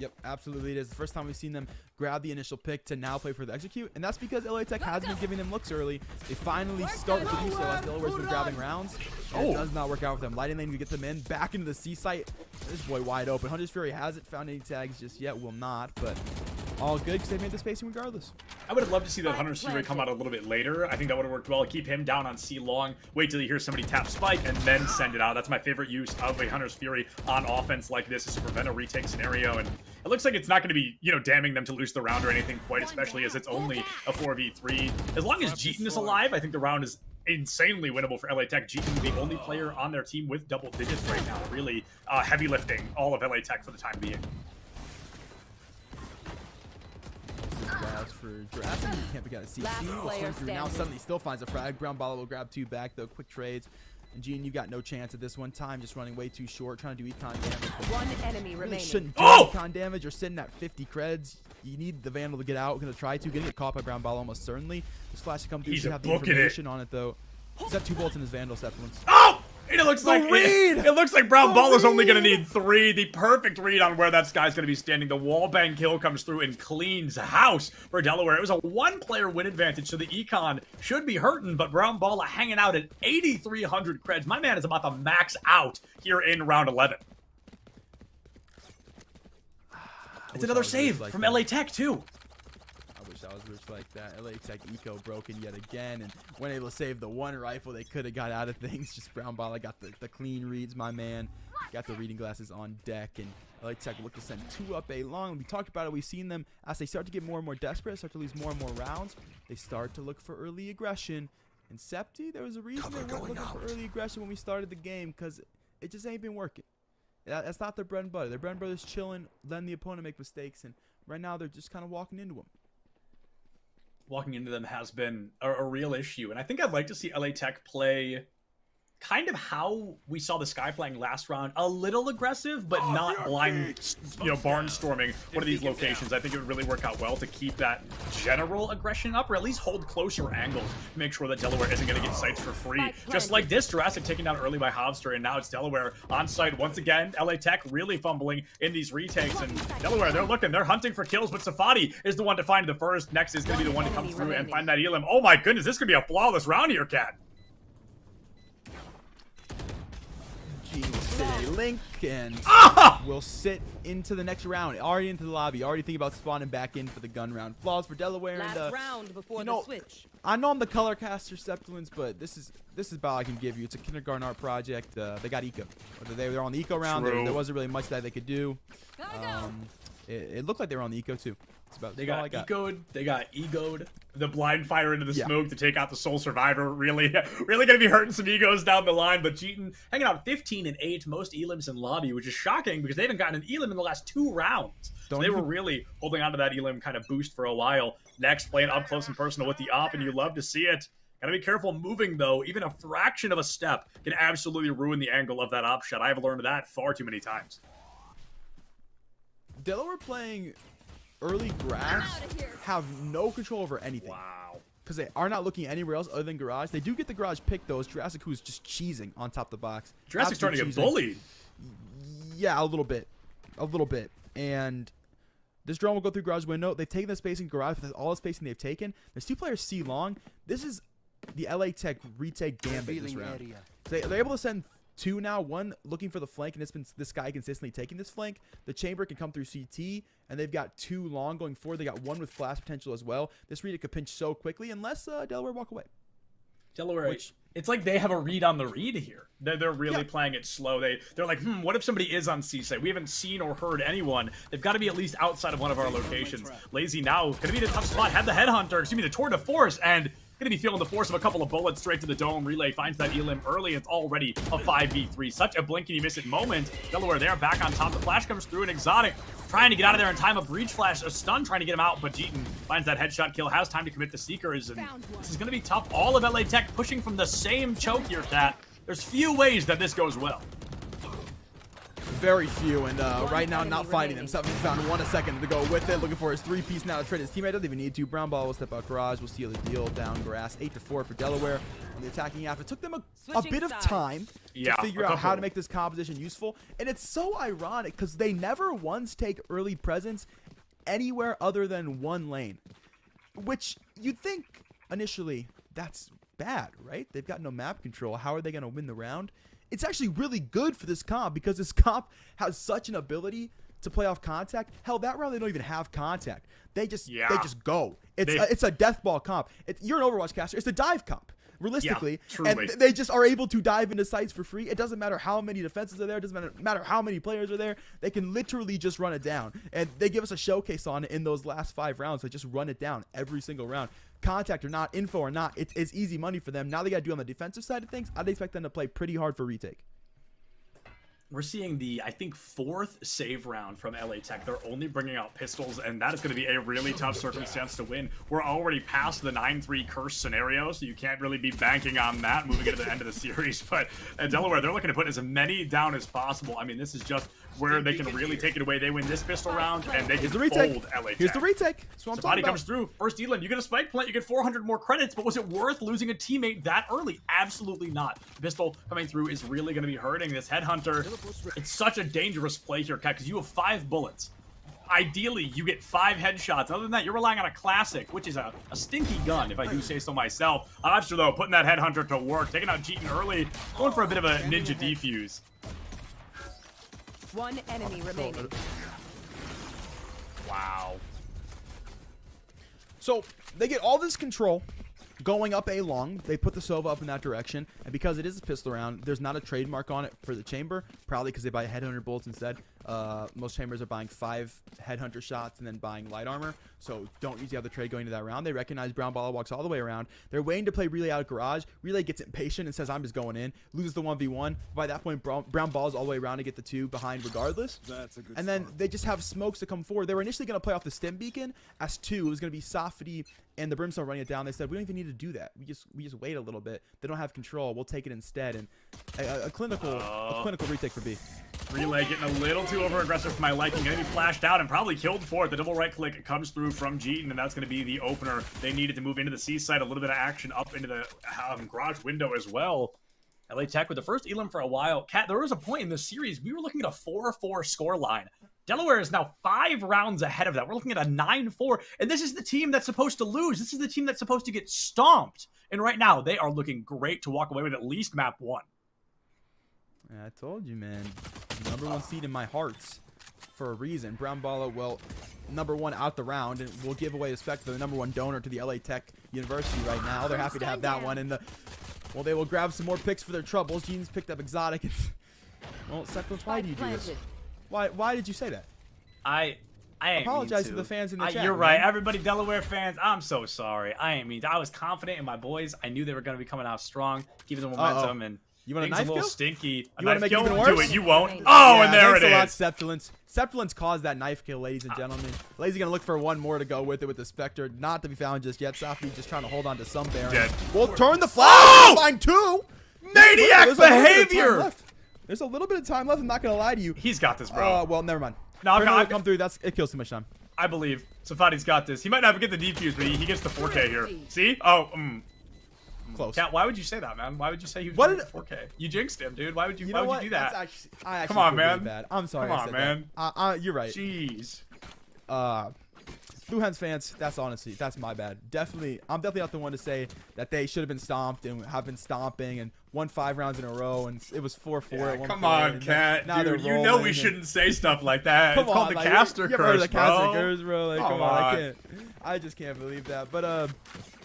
Yep, absolutely it is. The first time we've seen them grab the initial pick to now play for the execute, and that's because LA Tech hasn't been giving them looks early. They finally start to do so as Delaware's been grabbing rounds. It does not work out for them. Lighting lane to get them in, back into the C site. This boy wide open. Hunter's Fury hasn't found any tags just yet, will not, but all good because they made the spacing regardless. I would have loved to see that Hunter's Fury come out a little bit later. I think that would have worked well. Keep him down on C long, wait till you hear somebody tap spike, and then send it out. That's my favorite use of a Hunter's Fury on offense like this, is to prevent a retake scenario. And it looks like it's not going to be, damning them to lose the round or anything quite, especially as it's only a 4v3. As long as Jeeton is alive, I think the round is insanely winnable for LA Tech. Jeeton, the only player on their team with double digits right now, really heavy lifting all of LA Tech for the time being. For Jurassic, he can't pick out a CT. Will swing through now. Suddenly still finds a frag. Brown Balla will grab 2 back though. Quick trades. And Gene, you got no chance at this one. Time just running way too short, trying to do econ damage. One enemy remaining. Shouldn't do econ damage or sitting at 50 creds. You need the Vandal to get out. Gonna try to. Gonna get caught by Brown Balla almost certainly. This flash to come through. Should have the information on it though. He's got 2 bullets in his Vandal settlements. Oh! And it looks like it looks like Brown Balla's only going to need 3. The perfect read on where that guy's going to be standing. The wallbang kill comes through and cleans house for Delaware. It was a 1-player win advantage, so the econ should be hurting, but Brown Balla hanging out at 8,300 creds. My man is about to max out here in round 11. It's another save from LA Tech, too. I was rich like that. LA Tech eco broken yet again, and weren't able to save the 1 rifle they could have got out of things. Just Brown Balla got the clean reads, my man. Got the reading glasses on deck, and LA Tech look to send 2 up A long. We talked about it. We've seen them as they start to get more and more desperate, start to lose more and more rounds. They start to look for early aggression. And Septi, there was a reason they weren't looking for early aggression when we started the game, because it just ain't been working. That's not their bread and butter. Their bread and butter is chilling, letting the opponent make mistakes, and right now they're just kind of walking into them. Walking into them has been a real issue. And I think I'd like to see LA Tech play kind of how we saw the Sky playing last round. A little aggressive, but not blind, barnstorming one of these locations. I think it would really work out well to keep that general aggression up, or at least hold closer angles to make sure that Delaware isn't going to get sites for free. Just like this, Jurassic taken down early by Hofstra, and now it's Delaware on site once again. LA Tech really fumbling in these retakes, and Delaware, they're hunting for kills, but Safadi is the one to find the first. Next is going to be the one to come through and find that elim. Oh my goodness, this could be a flawless round here, Cat. a link and we'll sit into the next round. Already into the lobby. Already thinking about spawning back in for the gun round. Flaws for Delaware. Last round before the switch. I know I'm the color caster, Septulins, but this is about all I can give you. It's a kindergarten art project. They got eco. They're on the eco round. There wasn't really much that they could do. It looked like they were on the eco too. They got ecoed. They got egoed. The blind fire into the smoke to take out the sole survivor. Really gonna be hurting some egos down the line. But Jeeton hanging out 15 and 8, most elims in lobby, which is shocking because they haven't gotten an elim in the last 2 rounds. So they were really holding on to that elim kind of boost for a while. Next, playing up close and personal with the op, and you love to see it. Gotta be careful moving though. Even a fraction of a step can absolutely ruin the angle of that op shot. I've learned that far too many times. Delaware playing early grass have no control over anything. Wow. Because they are not looking anywhere else other than garage. They do get the garage pick though. It's Jurassic who's just cheesing on top of the box. Jurassic's starting to get bullied. Yeah, a little bit. And this drone will go through garage window. They've taken the space in garage with all the spacing they've taken. There's 2 players C long. This is the LA Tech retake gambit this round. So they're able to send 2 now, 1 looking for the flank, and it's been this guy consistently taking this flank. The chamber can come through CT, and they've got 2 long going forward. They got 1 with flash potential as well. This read could pinch so quickly unless Delaware walk away. Delaware, it's like they have a read on the read here. They're really playing it slow. They're like, what if somebody is on C site? We haven't seen or heard anyone. They've got to be at least outside of one of our locations. Lazy now gonna be in a tough spot. Had the headhunter, the tour de force, and gonna be feeling the force of a couple of bullets straight to the dome. Relay finds that elim early. It's already a 5v3. Such a blink and you miss it moment. Delaware there, back on top. The flash comes through, and Exotic trying to get out of there in time. A breach flash, a stun trying to get him out, but Jeeton finds that headshot kill, has time to commit the Seekers, and this is gonna be tough. All of LA Tech pushing from the same choke here, Cat. There's few ways that this goes well. Very few, and right now not fighting them. Something found 1 second to go with it. Looking for his 3-piece now to trade his teammate. Doesn't even need to. Brown ball will step out garage. We'll seal the deal down grass. 8-4 for Delaware on the attacking half. It took them a bit of time to figure out how to make this composition useful. And it's so ironic because they never once take early presence anywhere other than 1 lane. Which you'd think initially that's bad, right? They've got no map control. How are they going to win the round? It's actually really good for this comp because this comp has such an ability to play off contact. Hell, that round they don't even have contact. They just go. It's a death ball comp. You're an Overwatch caster. It's a dive comp, realistically. And they just are able to dive into sites for free. It doesn't matter how many defenses are there. It doesn't matter how many players are there. They can literally just run it down. And they give us a showcase on it in those last 5 rounds. They just run it down every single round. Contact or not, info or not, it's easy money for them. Now they got to do on the defensive side of things. I'd expect them to play pretty hard for retake. We're seeing the, I think, 4th save round from LA Tech. They're only bringing out pistols, and that is going to be a really tough circumstance to win. We're already past the 9-3 curse scenario, so you can't really be banking on that moving into the end of the series. But at Delaware, they're looking to put as many down as possible. I mean, this is just where they can really take it away. They win this pistol round, and they can fold LA Tech. Here's the retake. That's what I'm talking about. Comes through. First Elam, you get a spike plant, you get 400 more credits, but was it worth losing a teammate that early? Absolutely not. The pistol coming through is really going to be hurting this headhunter. It's such a dangerous play here, Cat, because you have 5 bullets. Ideally, you get 5 headshots. Other than that, you're relying on a classic, which is a stinky gun, if I do say so myself. Obster, though, putting that headhunter to work, taking out Jeeton early, going for a bit of a ninja defuse. 1 enemy remaining. Wow. So they get all this control going up A long. They put the Sova up in that direction, and because it is a pistol round, there's not a trademark on it for the chamber, probably because they buy headhunter bullets instead. Most chambers are buying 5 headhunter shots and then buying light armor, so don't usually have the trade going to that round. They recognize Brown Ball walks all the way around. They're waiting to play Relay out of garage. Relay gets impatient and says, I'm just going in, loses the 1v1. By that point, Brown Ball is all the way around to get the 2 behind regardless. That's a good and then they just have smokes to come forward. They were initially going to play off the stim beacon as 2. It was going to be Safety and the Brimstone running it down. They said, we don't even need to do that. We just wait a little bit. They don't have control. We'll take it instead. And a clinical retake for B. Relay getting a little too over-aggressive for my liking. Going to be flashed out and probably killed for it. The double right-click comes through from Jeeton, and that's going to be the opener. They needed to move into the C side. A little bit of action up into the garage window as well. LA Tech with the first Elam for a while. Cat, there was a point in this series we were looking at a 4-4 score line. Delaware is now 5 rounds ahead of that. We're looking at a 9-4, and this is the team that's supposed to lose. This is the team that's supposed to get stomped. And right now, they are looking great to walk away with at least map 1. Yeah, I told you, man. #1 seed in my hearts for a reason. Brown Balla, well, #1 out the round, and we'll give away respect to the #1 donor to the LA Tech University right now. They're happy to have that one. And well, they will grab some more picks for their troubles. Gene's picked up Exotic. Well, Sephiroth, why do you do this? Why did you say that? I ain't apologize mean to the fans in the chat. You're right. Man. Everybody, Delaware fans, I'm so sorry. I ain't mean to. I was confident in my boys. I knew they were going to be coming out strong, giving them momentum, and you want a things knife a little kill? stinky. You want to make it even worse? Do it. You won't. Oh, yeah, and there it is. Thanks a lot, Septulence. Septulence caused that knife kill, ladies and gentlemen. Lazy gonna look for one more to go with it with the Spectre. Not to be found just yet. Safi just trying to hold on to some Baron. Dead. We'll turn the flag. Oh! Find 2. Maniac behavior. There's a little bit of time left. I'm not gonna lie to you. He's got this, bro. Well, never mind. No, I've come through. It kills too much time. I believe Safadi's got this. He might not get the defuse, but he gets the 4K here. See? Oh, close. Cat, why would you say that, man? Why would you say he was going for 4K? You jinxed him, dude. Why would you do that? I actually Come on, feel man. really bad. I'm sorry. Come on, man. You're right. Jeez. Blue Hens fans, that's my bad. I'm definitely not the one to say that they should have been stomped and have been stomping and won 5 rounds in a row, and it was 4-4 at one point. Come on, Cat. Dude, you know we shouldn't say stuff like that. It's called the caster curse, the caster curse, bro. Like, come on, I just can't believe that. But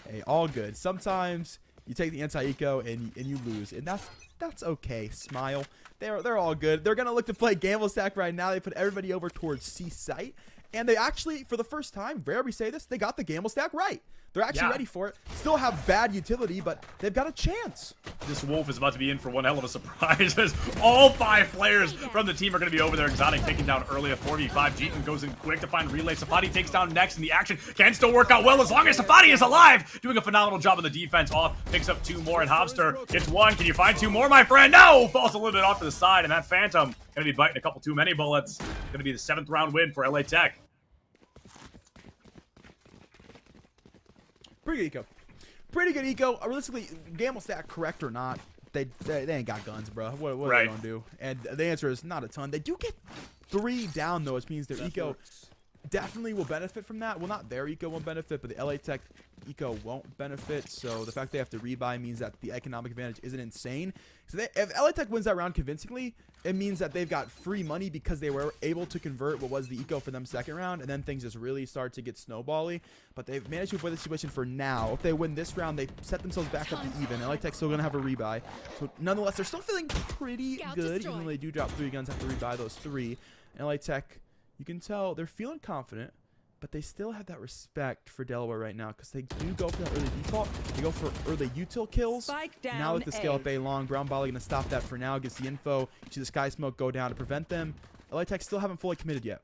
hey, all good. Sometimes you take the anti-eco and you lose, and that's okay. Smile. They're all good. They're gonna look to play Gamble Stack right now. They put everybody over towards C site. And they actually, for the first time, rare we say this, they got the Gamble Stack right. They're actually ready for it. Still have bad utility, but they've got a chance. This Wolf is about to be in for one hell of a surprise as all 5 players from the team are going to be over there. Exotic taking down early a 4v5. Jeeton goes in quick to find Relay. Safadi takes down next, and the action can still work out well as long as Safadi is alive. Doing a phenomenal job on the defense. Off, picks up 2 more, and Hobster gets 1. Can you find 2 more, my friend? No! Falls a little bit off to the side, and that Phantom going to be biting a couple too many bullets. Going to be the 7th round win for LA Tech. Pretty good eco. Pretty good eco. Realistically, Gamble Stack correct or not, they ain't got guns, bro. What are they gonna do? And the answer is not a ton. They do get 3 down though, which means their eco definitely will benefit from that. Well, not their eco won't benefit, but the LA Tech eco won't benefit. So the fact they have to rebuy means that the economic advantage isn't insane. So if LA Tech wins that round convincingly, it means that they've got free money because they were able to convert what was the eco for them 2nd round, and then things just really start to get snowbally. But they've managed to avoid the situation for now. If they win this round, they set themselves back up to even. LA Tech's still gonna have a rebuy, so nonetheless, they're still feeling pretty good, even though they do drop 3 guns, have to rebuy those 3. And LA Tech, you can tell they're feeling confident, but they still have that respect for Delaware right now because they do go for that early default. They go for early util kills. Now with the scale up A long, Brown Balla going to stop that for now. Gets the info. You see the Sky Smoke go down to prevent them. LA Tech still haven't fully committed yet.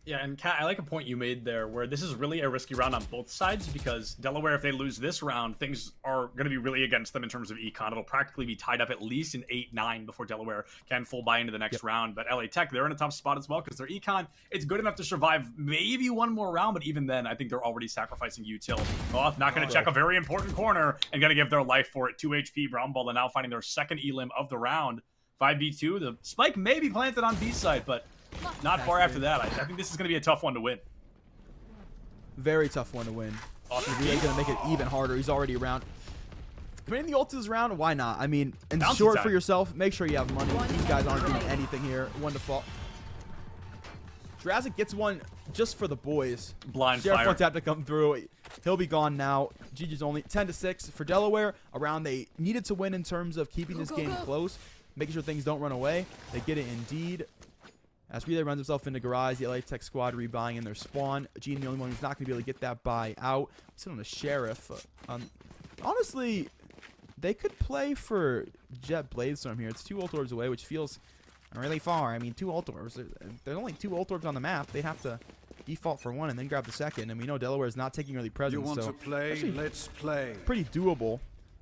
Yeah, and Kat, I like a point you made there where this is really a risky round on both sides because Delaware, if they lose this round, things are going to be really against them in terms of econ. It'll practically be tied up at least in 8-9 before Delaware can full buy into the next round. But LA Tech, they're in a tough spot as well because their econ, it's good enough to survive maybe one more round, but even then, I think they're already sacrificing util. Off, not going to check a very important corner and going to give their life for it. 2 HP, Brown Balla now finding their 2nd elim of the round. 5v2, the spike may be planted on B side, but not far after that. I think this is going to be a tough one to win. Very tough one to win. Awesome. He's going to make it even harder. He's already around. Committing the ult this round, why not? I mean, ensure it for yourself. Make sure you have money. These guys aren't doing anything here. 1 default. Jurassic gets 1 just for the boys. Blind Sheriff fire. wants to have to come through. He'll be gone now. GG's only 10-6 for Delaware. A round they needed to win in terms of keeping this game close, making sure things don't run away. They get it indeed. As Relay runs himself into garage, the LA Tech squad rebuying in their spawn. Gene, the only one who's not going to be able to get that buy out. Sitting on the Sheriff. Honestly, they could play for Jet Bladestorm here. It's 2 ult orbs away, which feels really far. I mean, 2 ult orbs. There's only 2 ult orbs on the map. They'd have to default for 1 and then grab the 2nd. And we know Delaware is not taking early presence. You want so to play? Let's play. Pretty doable.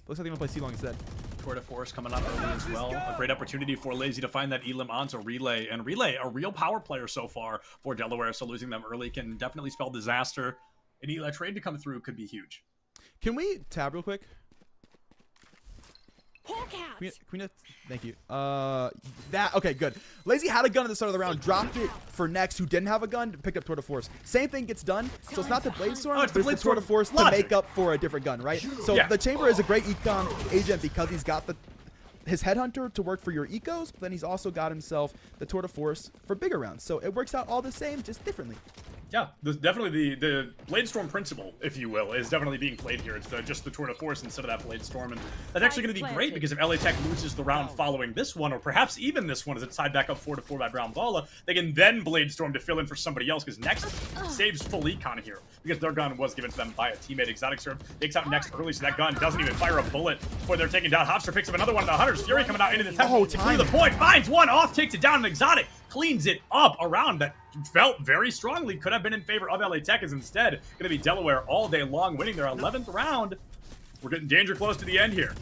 Looks like they're going to play C-Long instead. Tour de Force coming up early as well. A great opportunity for Lazy to find that elim onto Relay. And Relay, a real power player so far for Delaware, so losing them early can definitely spell disaster. A trade to come through could be huge. Can we tab real quick? Can we thank you. Okay, good. Lazy had a gun at the start of the round, dropped it for Next, who didn't have a gun, picked up Tour de Force. Same thing gets done, so it's not the Bladestorm, but it's the Tour de Force to make up for a different gun, right? So the Chamber is a great econ agent because he's got the his Headhunter to work for your ecos, but then he's also got himself the Tour de Force for bigger rounds. So it works out all the same, just differently. Yeah, definitely the Bladestorm principle, if you will, is definitely being played here. It's just the Tour de Force instead of that Bladestorm, and that's actually going to be great because if LA Tech loses the round following this one, or perhaps even this one as it's tied back up 4-4 by Brown Bala, they can then Bladestorm to fill in for somebody else because next saves full econ here because their gun was given to them by a teammate. Exotic Serve takes out next early, so that gun doesn't even fire a bullet before they're taken down. Hofstra picks up another one of the Hunters. Fury coming out into the temple to the point, finds one off, takes it down, and Exotic cleans it up around that felt very strongly could have been in favor of LA Tech, is instead going to be Delaware all day long, winning their 11th round. We're getting danger close to the end here.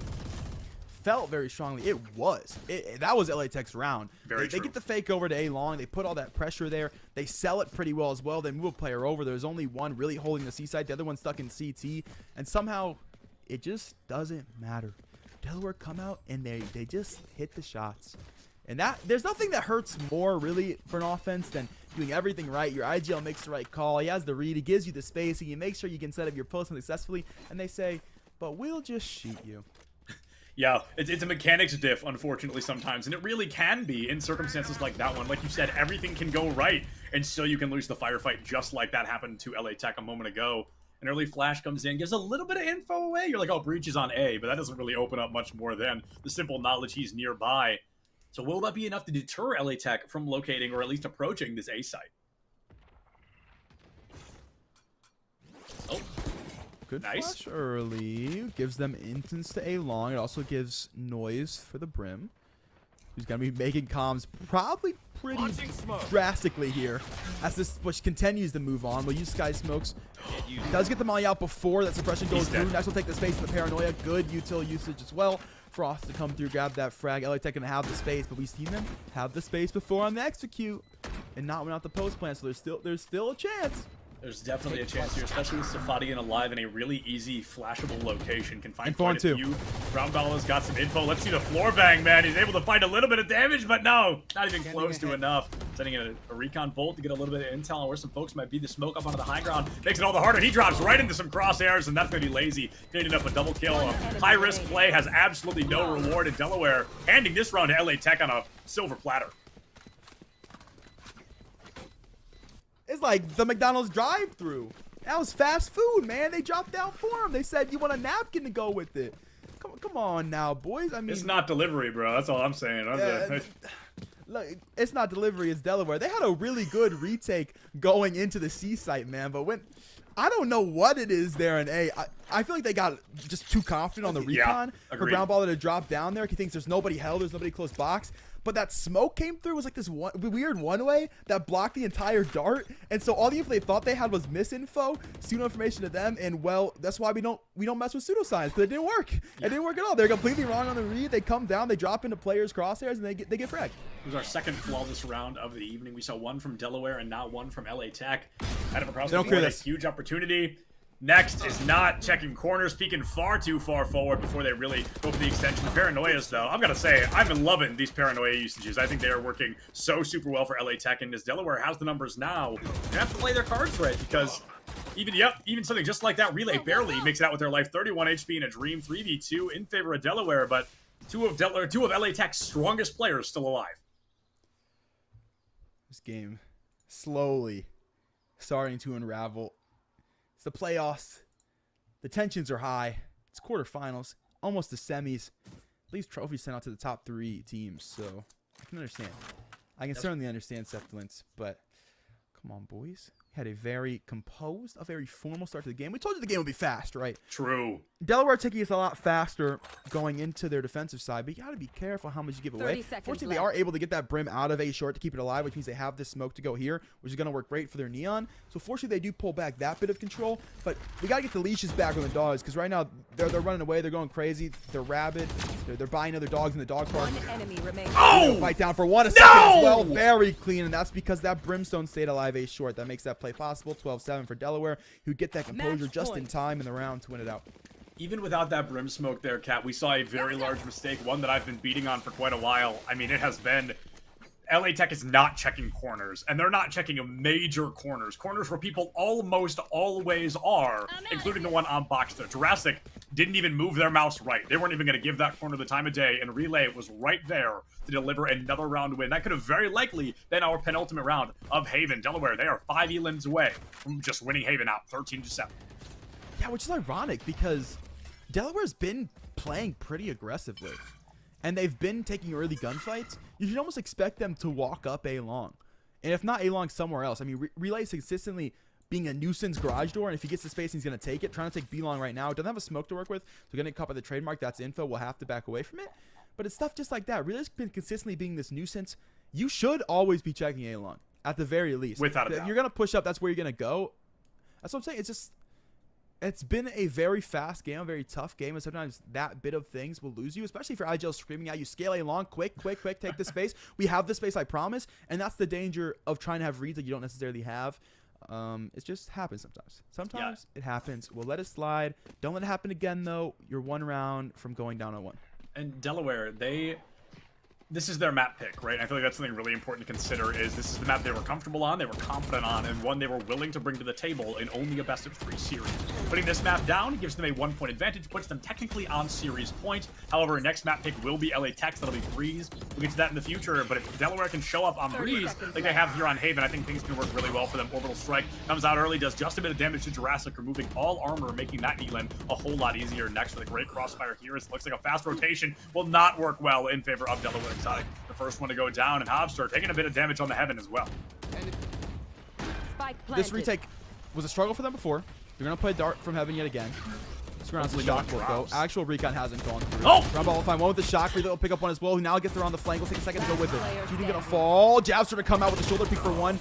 Felt very strongly. It was. That was LA Tech's round. Very They true. get the fake over to A-Long. They put all that pressure there. They sell it pretty well as well. They move a player over. There's only one really holding the C side. The other one's stuck in CT. And somehow, it just doesn't matter. Delaware come out and they just hit the shots. And there's nothing that hurts more really for an offense than doing everything right. Your IGL makes the right call. He has the read. He gives you the spacing. He makes sure you can set up your post successfully. And they say, but we'll just shoot you. Yeah, it's a mechanics diff, unfortunately, sometimes. And it really can be in circumstances like that one. Like you said, everything can go right, and still you can lose the firefight just like that happened to LA Tech a moment ago. An early flash comes in, gives a little bit of info away. You're like, oh, Breach is on A, but that doesn't really open up much more than the simple knowledge he's nearby. So will that be enough to deter LA Tech from locating or at least approaching this A site? Oh, Good nice. flash early. Gives them instance to A-Long. It also gives noise for the Brim, who's going to be making comms probably pretty drastically here as this push continues to move on. We'll use Sky Smokes. Does get the Molly out before that suppression goes through. Next will take the space for the Paranoia. Good util usage as well. Frost to come through, grab that frag. LA Tech gonna have the space, but we've seen them have the space before on the execute and not win out the post plan, so there's still a chance. There's definitely a chance here, especially with Safadian alive in a really easy, flashable location. Can find Info quite on a two. few. Brown Bala's got some info. Let's see the floor bang, man. He's able to find a little bit of damage, but no, not even close to enough. Sending in a recon bolt to get a little bit of intel on where some folks might be. The smoke up onto the high ground makes it all the harder. He drops right into some crosshairs, and that's going to be lazy. Cleaning up a double kill. A high-risk play has absolutely no reward in Delaware, handing this round to LA Tech on a silver platter. It's like the McDonald's drive-through. That was fast food, man. They dropped down for him. They said, you want a napkin to go with it. Come on now, boys. I mean, It's not delivery, bro. That's all I'm saying. Look, it's not delivery. It's Delaware. They had a really good retake going into the C site, man. But when I don't know what it is there in A. I feel like they got just too confident on the recon for Brown Baller to drop down there. He thinks there's nobody held, there's nobody close box. But that smoke came through, was like this weird one-way that blocked the entire dart. And so all the info they thought they had was misinfo, pseudo information to them. And well, that's why we don't mess with pseudoscience, because it didn't work. It didn't work at all. They're completely wrong on the read. They come down, they drop into players' crosshairs, and they get fragged. It was our second flawless round of the evening. We saw one from Delaware and now one from LA Tech. Kind of across the board, a huge opportunity. Next is not checking corners, peeking far too far forward before they really go for the extension. The Paranoias, though, I'm going to say, I've been loving these Paranoia usages. I think they are working so super well for LA Tech, and as Delaware has the numbers now, they have to play their cards right, because even something just like that, Relay barely makes it out with their life. 31 HP in a Dream, 3v2 in favor of Delaware, but two of LA Tech's strongest players still alive. This game slowly starting to unravel. It's the playoffs. The tensions are high. It's quarterfinals, almost the semis. These trophies sent out to the top 3 teams, so I can understand. I can certainly understand Sepulence, but come on, boys. We had a very composed, a very formal start to the game. We told you the game would be fast, right? True. Delaware taking us a lot faster going into their defensive side, but you got to be careful how much you give away. Fortunately, they are able to get that Brim out of A short to keep it alive, which means they have this smoke to go here, which is going to work great for their Neon. So fortunately, they do pull back that bit of control, but we got to get the leashes back on the dogs, because right now they're running away, they're going crazy, they're rabid, they're buying other dogs in the dog park. One enemy remains. Oh! Fight down for one, a second as well, very clean, and that's because that Brimstone stayed alive A short. That makes that play possible. 12-7 for Delaware, who get that composure just in time in the round to win it out. Even without that Brim smoke there, Kat, we saw a very large mistake, one that I've been beating on for quite a while. I mean, it has been... LA Tech is not checking corners, and they're not checking major corners. Corners where people almost always are, including the one on box there. Jurassic didn't even move their mouse right. They weren't even going to give that corner the time of day, and Relay was right there to deliver another round win. That could have very likely been our penultimate round of Haven. Delaware, they are 5 elims away from just winning Haven out 13-7. Yeah, which is ironic because Delaware's been playing pretty aggressively, and they've been taking early gunfights. You should almost expect them to walk up A-Long, and if not A-Long, somewhere else. I mean, Relay's consistently being a nuisance garage door, and if he gets the space, he's going to take it. Trying to take B-Long right now. Doesn't have a smoke to work with, so going to cut by the trademark. That's info. We'll have to back away from it. But it's stuff just like that. Relay's been consistently being this nuisance. You should always be checking A-Long, at the very least. Without a doubt. If you're going to push up, that's where you're going to go. That's what I'm saying. It's been a very fast game, a very tough game, and sometimes that bit of things will lose you, especially if your IGL screaming at you, scale A-Long, quick, take the space. We have the space, I promise, and that's the danger of trying to have reads that you don't necessarily have. It just happens sometimes. Sometimes it happens. We'll let it slide. Don't let it happen again, though. You're 1 round from going down 0-1. And Delaware, this is their map pick, right? I feel like that's something really important to consider is this is the map they were comfortable on, they were confident on, and one they were willing to bring to the table in only a best-of-3 series. Putting this map down gives them a 1-point advantage, puts them technically on series point. However, next map pick will be LA Techs. That'll be Breeze. We'll get to that in the future, but if Delaware can show up on Breeze like they have here on Haven, I think things can work really well for them. Orbital Strike comes out early, does just a bit of damage to Jurassic, removing all armor, making that elim a whole lot easier. Next with a great crossfire here, it looks like a fast rotation will not work well in favor of Delaware Exotic. The first one to go down, and Hobster taking a bit of damage on the Heaven as well. This retake was a struggle for them before. They're going to play Dart from Heaven yet again. Scrounge the shock will go. Actual recon hasn't gone through. Oh! Rumble will find one with the shock. Relay will pick up one as well. Who now gets around the flank. Will take a second to go with it. GD going to fall. Jab's going to come out with the shoulder peek for 1.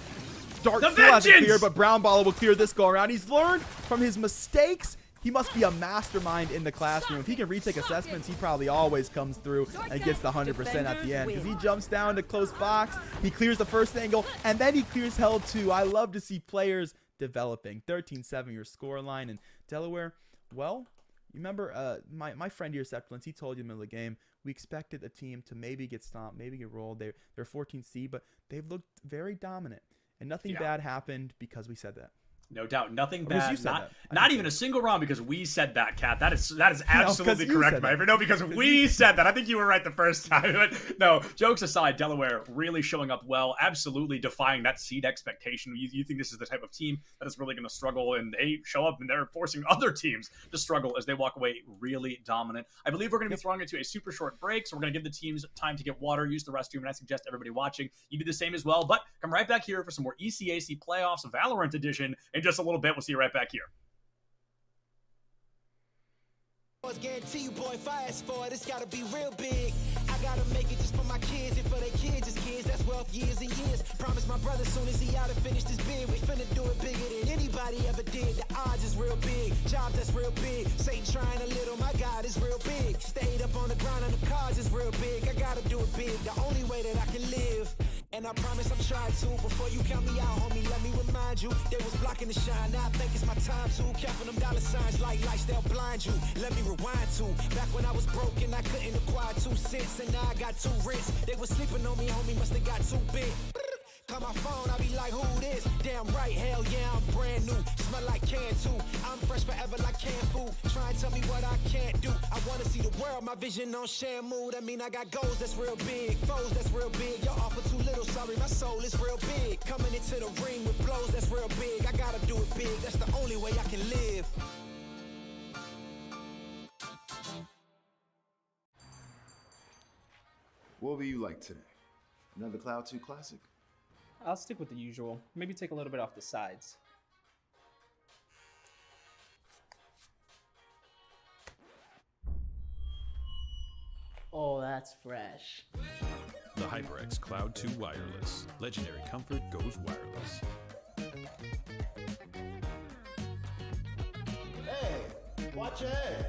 Dart still hasn't cleared, but Brown Baller will clear this go around. He's learned from his mistakes. He must be a mastermind in the classroom. If he can retake assessments, he probably always comes through and gets the 100% at the end. Because he jumps down to close box, he clears the first angle, and then he clears hell too. I love to see players developing. 13-7 your score line. And Delaware, well, you remember my friend here, Sepulence, he told you in the middle of the game, we expected a team to maybe get stomped, maybe get rolled. They're 14C, but they've looked very dominant. And nothing bad happened because we said that. No doubt, nothing bad. Not even a single round because we said that, Kat. That is absolutely correct, my friend. No, because we said that. I think you were right the first time. But no, jokes aside, Delaware really showing up well, absolutely defying that seed expectation. You think this is the type of team that is really going to struggle, and they show up and they're forcing other teams to struggle as they walk away really dominant. I believe we're going to be throwing it to a super short break, so we're going to give the teams time to get water, use the restroom, and I suggest everybody watching you do the same as well. But come right back here for some more ECAC playoffs, Valorant edition, in just a little bit. We'll see you right back here. Guarantee you, boy, fast forward, it's gotta be real big. I gotta make it just for my kids and for their kids' kids. That's wealth years and years. Promise my brother soon as he out and finish this bid, we finna do it bigger than anybody ever did. The odds is real big, jobs that's real big. Satan trying a little, my God is real big. Stayed up on the grind on the cars is real big. I gotta do it big, the only way that I can live. And I promise I'm trying to. Before you count me out, homie, let me remind you. They was blocking the shine, now I think it's my time to. Counting them dollar signs like lights, they'll blind you. Let me rewind to. Back when I was broke and I couldn't acquire 2 cents, and now I got 2 rents. They was sleeping on me, homie, must have got too big. Call my phone, I be like, who this? Damn right, hell yeah, I'm brand new. Smell like can too. I'm fresh forever like canned food. Try and tell me what I can't do. I wanna see the world, my vision on Shamu. That mean I got goals that's real big, foes that's real big. Y'all offer too little, sorry, my soul is real big. Coming into the ring with blows that's real big. I gotta do it big, that's the only way I can live. What will you like today? Another Cloud 2 Classic? I'll stick with the usual. Maybe take a little bit off the sides. Oh, that's fresh. The HyperX Cloud 2 Wireless. Legendary comfort goes wireless. Hey, watch your head.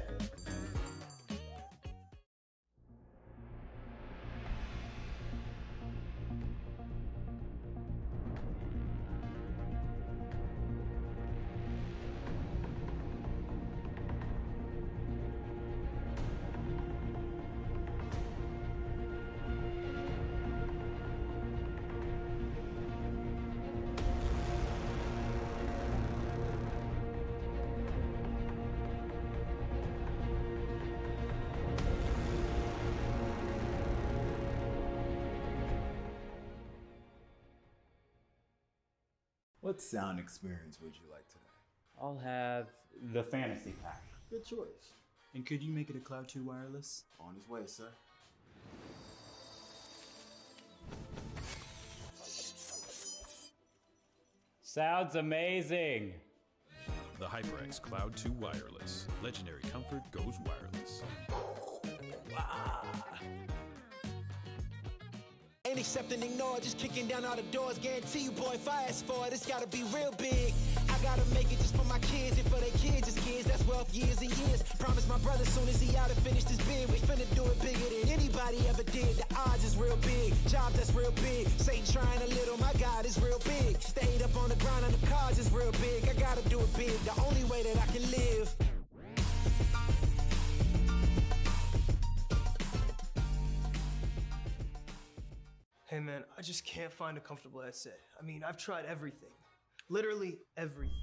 What sound experience would you like today? I'll have the fantasy pack. Good choice. And could you make it a Cloud 2 wireless? On his way, sir. Sounds amazing. The HyperX Cloud 2 Wireless. Legendary comfort goes wireless. Ain't accepting, ignore, just kicking down all the doors. Guarantee you, boy, if I ask for it, it's gotta be real big. I gotta make it just for my kids and for their kids, just kids. That's wealth years and years. Promise my brother soon as he out and finished his bid, we finna do it bigger than anybody ever did. The odds is real big, jobs that's real big. Satan trying a little, my God is real big. Stayed up on the grind on the cars is real big. I gotta do it big, the only way that I can live. Hey man, I just can't find a comfortable headset. I mean, I've tried everything. Literally everything.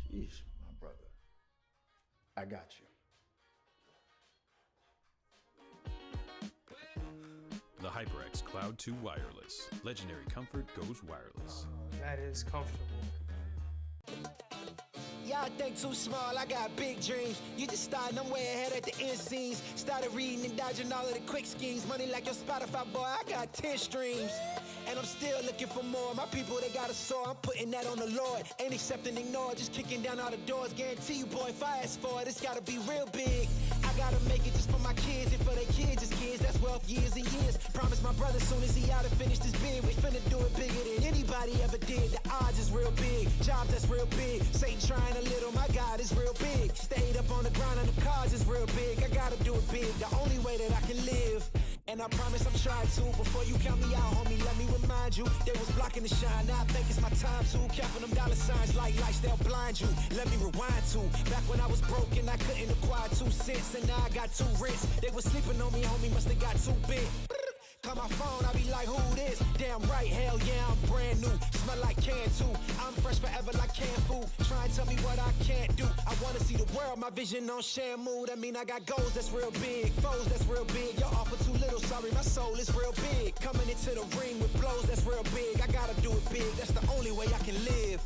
Sheesh, my brother. I got you. The HyperX Cloud 2 Wireless. Legendary comfort goes wireless. That is comfortable. Y'all think too small, I got big dreams. You just starting, I'm way ahead at the end scenes. Started reading and dodging all of the quick schemes. Money like your Spotify, boy, I got 10 streams. And I'm still looking for more. My people, they got a soar, I'm putting that on the Lord. Ain't accepting, ignore, just kicking down all the doors. Guarantee you, boy, if I ask for it, it's gotta be real big. I gotta make it just for my kids and for their kids, just kids. That's wealth years and years. Promise my brother soon as he out and finished his bid, we finna do it bigger than anybody ever did. The odds is real big, jobs that's real big. Satan trying a little, my God is real big. Stayed up on the grind on the cars is real big. I gotta do it big, the only way that I can live. And I promise I'm trying to. Before you count me out, homie, let me remind you. They was blocking the shine, now I think it's my time to. Counting them dollar signs like lights, they'll blind you. Let me rewind to back when I was broke and I couldn't acquire 2 cents. And now I got 2 rents. They was sleeping on me, homie, must have got too big. Call my phone, I be like, who this? Damn right, hell yeah, I'm brand new. Smell like can too. I'm fresh forever like canned food. Try and tell me what I can't do. I wanna see the world, my vision on shamu. That mean I got goals that's real big, foes that's real big. Y'all offer too little, sorry, my soul is real big. Coming into the ring with blows that's real big. I gotta do it big, that's the only way I can live.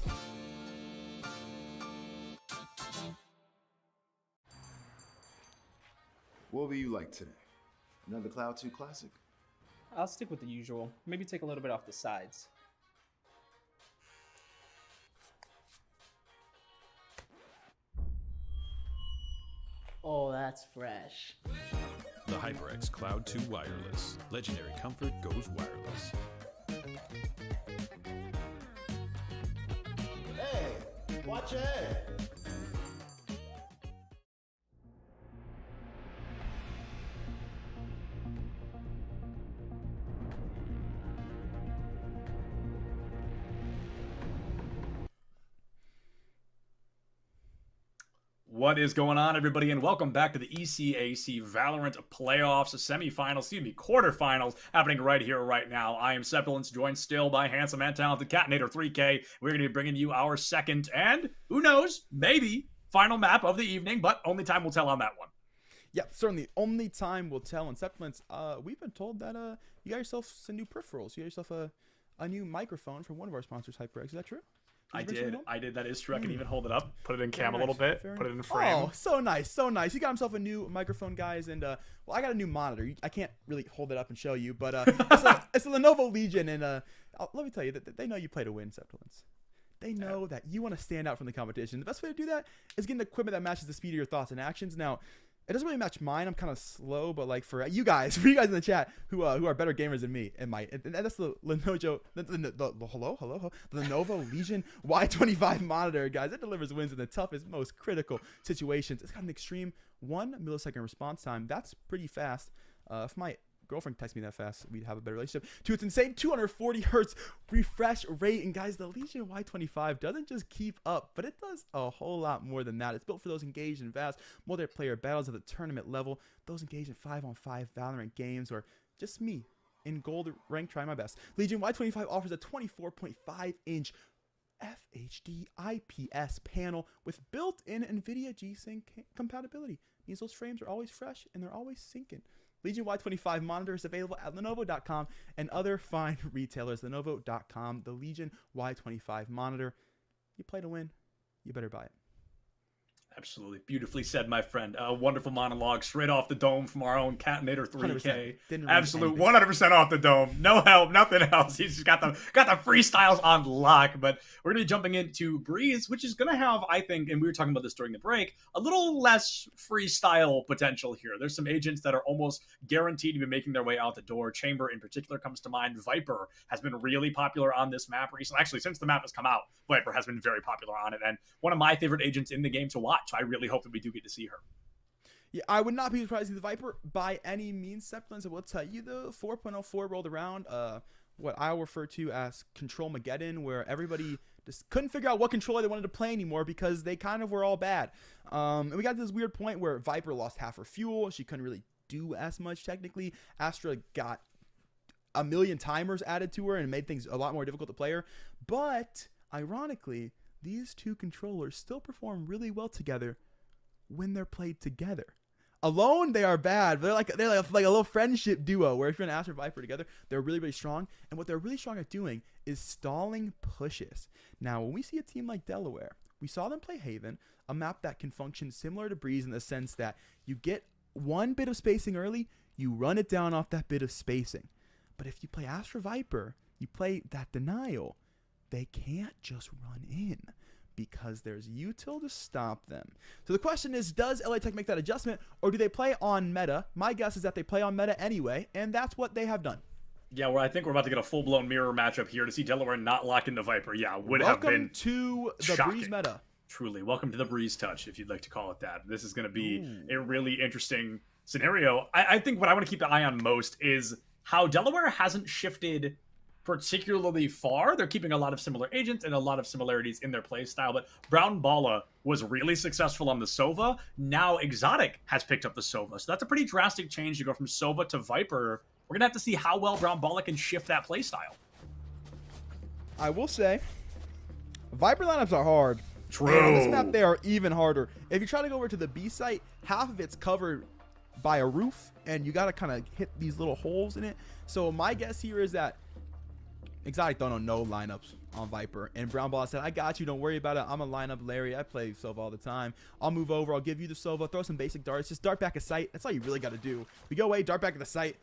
What will you like today? Another Cloud 2 classic? I'll stick with the usual. Maybe take a little bit off the sides. Oh, that's fresh. The HyperX Cloud 2 Wireless. Legendary comfort goes wireless. Hey, watch your head. What is going on, everybody, and welcome back to the ECAC Valorant playoffs, semifinals, quarterfinals, happening right here, right now. I am Sepulence, joined still by handsome and talented Catinator 3K. We're going to be bringing you our second and, who knows, maybe final map of the evening, but only time will tell on that one. Yeah, certainly. Only time will tell. And Sepulence, we've been told that you got yourself some new peripherals. You got yourself a new microphone from one of our sponsors, HyperX. Is that true? I did. That is true. I can even hold it up, put it in cam a little bit, put it in frame. Oh, so nice, so nice. He got himself a new microphone, guys, and well, I got a new monitor. I can't really hold it up and show you, but it's a Lenovo Legion, and let me tell you that they know you play to win, Sepulence. They know that you want to stand out from the competition. The best way to do that is getting equipment that matches the speed of your thoughts and actions. Now, it doesn't really match mine. I'm kind of slow, but like for you guys in the chat who are better gamers than me, and that's the Lenovo, the Lenovo Legion Y25 monitor, guys. It delivers wins in the toughest, most critical situations. It's got an extreme 1 millisecond response time. That's pretty fast. If my girlfriend texts me that fast, we'd have a better relationship. To its insane 240 hertz refresh rate. And guys, the Legion Y25 doesn't just keep up, but it does a whole lot more than that. It's built for those engaged in vast multiplayer battles at the tournament level, those engaged in 5-on-5 Valorant games, or just me in gold rank trying my best. Legion Y25 offers a 24.5-inch FHD IPS panel with built-in NVIDIA G-Sync compatibility. Means those frames are always fresh and they're always syncing. Legion Y25 monitor is available at Lenovo.com and other fine retailers. Lenovo.com, the Legion Y25 monitor. You play to win, you better buy it. Absolutely. Beautifully said, my friend. A wonderful monologue straight off the dome from our own Catinator 3K. Absolute 100% off the dome. No help, nothing else. He's just got the freestyles on lock. But we're going to be jumping into Breeze, which is going to have, I think, and we were talking about this during the break, a little less freestyle potential here. There's some agents that are almost guaranteed to be making their way out the door. Chamber in particular comes to mind. Viper has been really popular on this map recently. Actually, since the map has come out, Viper has been very popular on it. And one of my favorite agents in the game to watch. I really hope that we do get to see her. Yeah, I would not be surprised to see the Viper by any means. Sepulins, I will tell you, though, 4.04 rolled around. What I'll refer to as Control Mageddon, where everybody just couldn't figure out what controller they wanted to play anymore because they kind of were all bad. And we got this weird point where Viper lost half her fuel. She couldn't really do as much technically. Astra got a million timers added to her and made things a lot more difficult to play her. But ironically, these two controllers still perform really well together when they're played together. Alone, they are bad. They're like a little friendship duo where if you're going to Astra Viper together, they're really, really strong. And what they're really strong at doing is stalling pushes. Now, when we see a team like Delaware, we saw them play Haven, a map that can function similar to Breeze in the sense that you get one bit of spacing early, you run it down off that bit of spacing. But if you play Astra Viper, you play that denial, they can't just run in because there's util to stop them. So the question is, does LA Tech make that adjustment or do they play on meta? My guess is that they play on meta anyway, and that's what they have done. Yeah, well, I think we're about to get a full-blown mirror matchup here to see Delaware not lock in the Viper. Yeah, would have been welcome to the shocking. Breeze meta. Truly, welcome to the Breeze touch, if you'd like to call it that. This is going to be a really interesting scenario. I think what I want to keep an eye on most is how Delaware hasn't shifted particularly far. They're keeping a lot of similar agents and a lot of similarities in their play style, but Brown Bala was really successful on the Sova. Now Exotic has picked up the Sova, so that's a pretty drastic change to go from Sova to Viper. We're gonna have to see how well Brown Bala can shift that play style. I will say, Viper lineups are hard. True. And on this map, they are even harder. If you try to go over to the B site, half of it's covered by a roof, and you got to kind of hit these little holes in it. So my guess here is that Exotic don't know no lineups on Viper. And Brown Ball said, I got you. Don't worry about it. I'm a lineup Larry. I play Sova all the time. I'll move over. I'll give you the Sova. Throw some basic darts. Just dart back a sight. That's all you really got to do. We go away, dart back at the site.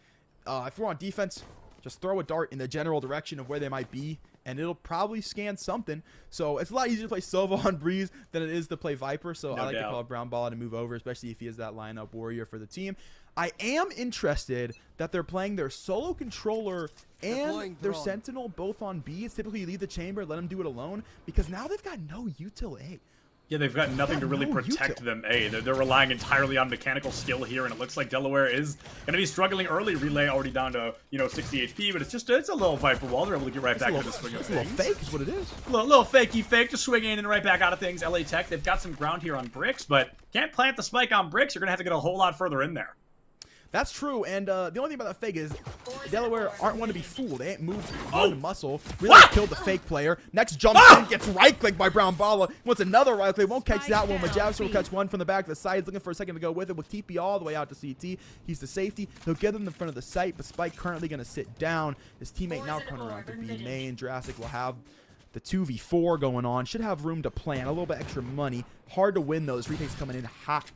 If we're on defense, just throw a dart in the general direction of where they might be, and it'll probably scan something. So it's a lot easier to play Sova on Breeze than it is to play Viper. So I like to call Brown Ball to move over, especially if he is that lineup warrior for the team. I am interested that they're playing their solo controller and their sentinel both on B. It's typically you leave the chamber, let them do it alone, because now they've got no util A. Yeah, they've got nothing to really protect them A. They're relying entirely on mechanical skill here, and it looks like Delaware is going to be struggling early. Relay already down to 60 HP, but it's a little Viper wall. They're able to get right back to the swing of things. It's a little fake is what it is. A little fakey fake, just swinging in and right back out of things. LA Tech, they've got some ground here on bricks, but can't plant the spike on bricks. You're going to have to get a whole lot further in there. That's true, and the only thing about that fake is Delaware aren't one to be fooled. They ain't moved one muscle. Really killed the fake player. Next jumps in, gets right-clicked by Brown Bala. Wants another right-click, won't catch that one. Majavsor will catch one from the back of the side. He's looking for a second to go with it. With TP all the way out to CT. He's the safety. He'll get him in front of the site, but Spike currently going to sit down. His teammate now coming around to B main. Jurassic will have the 2v4 going on. Should have room to plan. A little bit extra money. Hard to win, though. This retake's coming in hot.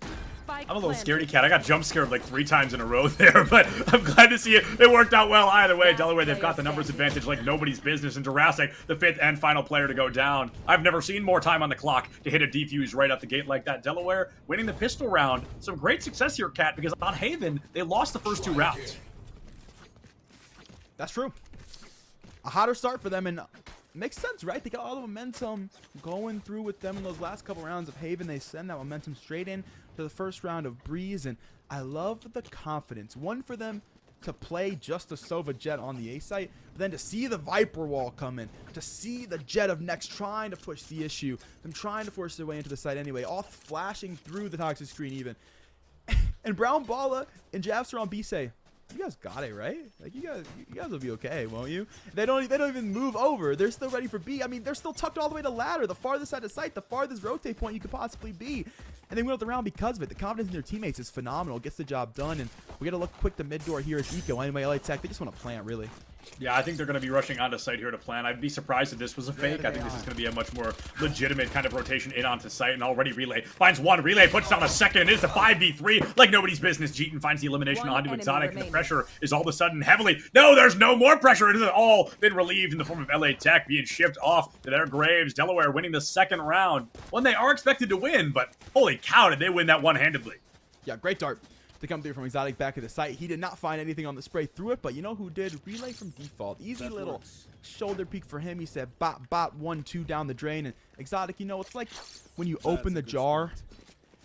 I'm a little scaredy cat. I got jump scared like 3 times in a row there, but I'm glad to see it. It worked out well either way. Delaware, they've got the numbers advantage like nobody's business. And Jurassic, the 5th and final player to go down. I've never seen more time on the clock to hit a defuse right out the gate like that. Delaware winning the pistol round. Some great success here, Cat, because on Haven, they lost the first 2 rounds. That's true. A hotter start for them, and makes sense, right? They got all the momentum going through with them in those last couple rounds of Haven. They send that momentum straight in to the first round of Breeze, and I love the confidence. One, for them to play just the Sova Jet on the A site, but then to see the Viper wall come in, to see the Jet of Next trying to push the issue, them trying to force their way into the site anyway, all flashing through the toxic screen even. And Brown Bala and Javster on B say, you guys got it, right? Like, you guys will be okay, won't you? They don't even move over. They're still ready for B. I mean, they're still tucked all the way to ladder, the farthest side of sight, the farthest rotate point you could possibly be. and they win out the round because of it. The confidence in their teammates is phenomenal. Gets the job done, and we got to look quick to mid door here as Eco. Anyway, LA Tech, they just want to plant, really. Yeah, I think they're going to be rushing onto site here to plan. I'd be surprised if this was a fake. I think this is going to be a much more legitimate kind of rotation in onto site. And already Relay finds one. Relay puts down a second. It's a 5v3 like nobody's business. Jeeton finds the elimination onto Exotic. And the pressure is all of a sudden heavily. No, there's no more pressure. It has all been relieved in the form of LA Tech being shipped off to their graves. Delaware winning the second round. One they are expected to win, but holy cow, did they win that one-handedly. Yeah, great dart to come through from Exotic back at the site. He did not find anything on the spray through it, but you know who did? Relay from default. Easy little shoulder peek for him. He said bop, bop, 1-2 down the drain. And Exotic, you know, it's like when you open the jar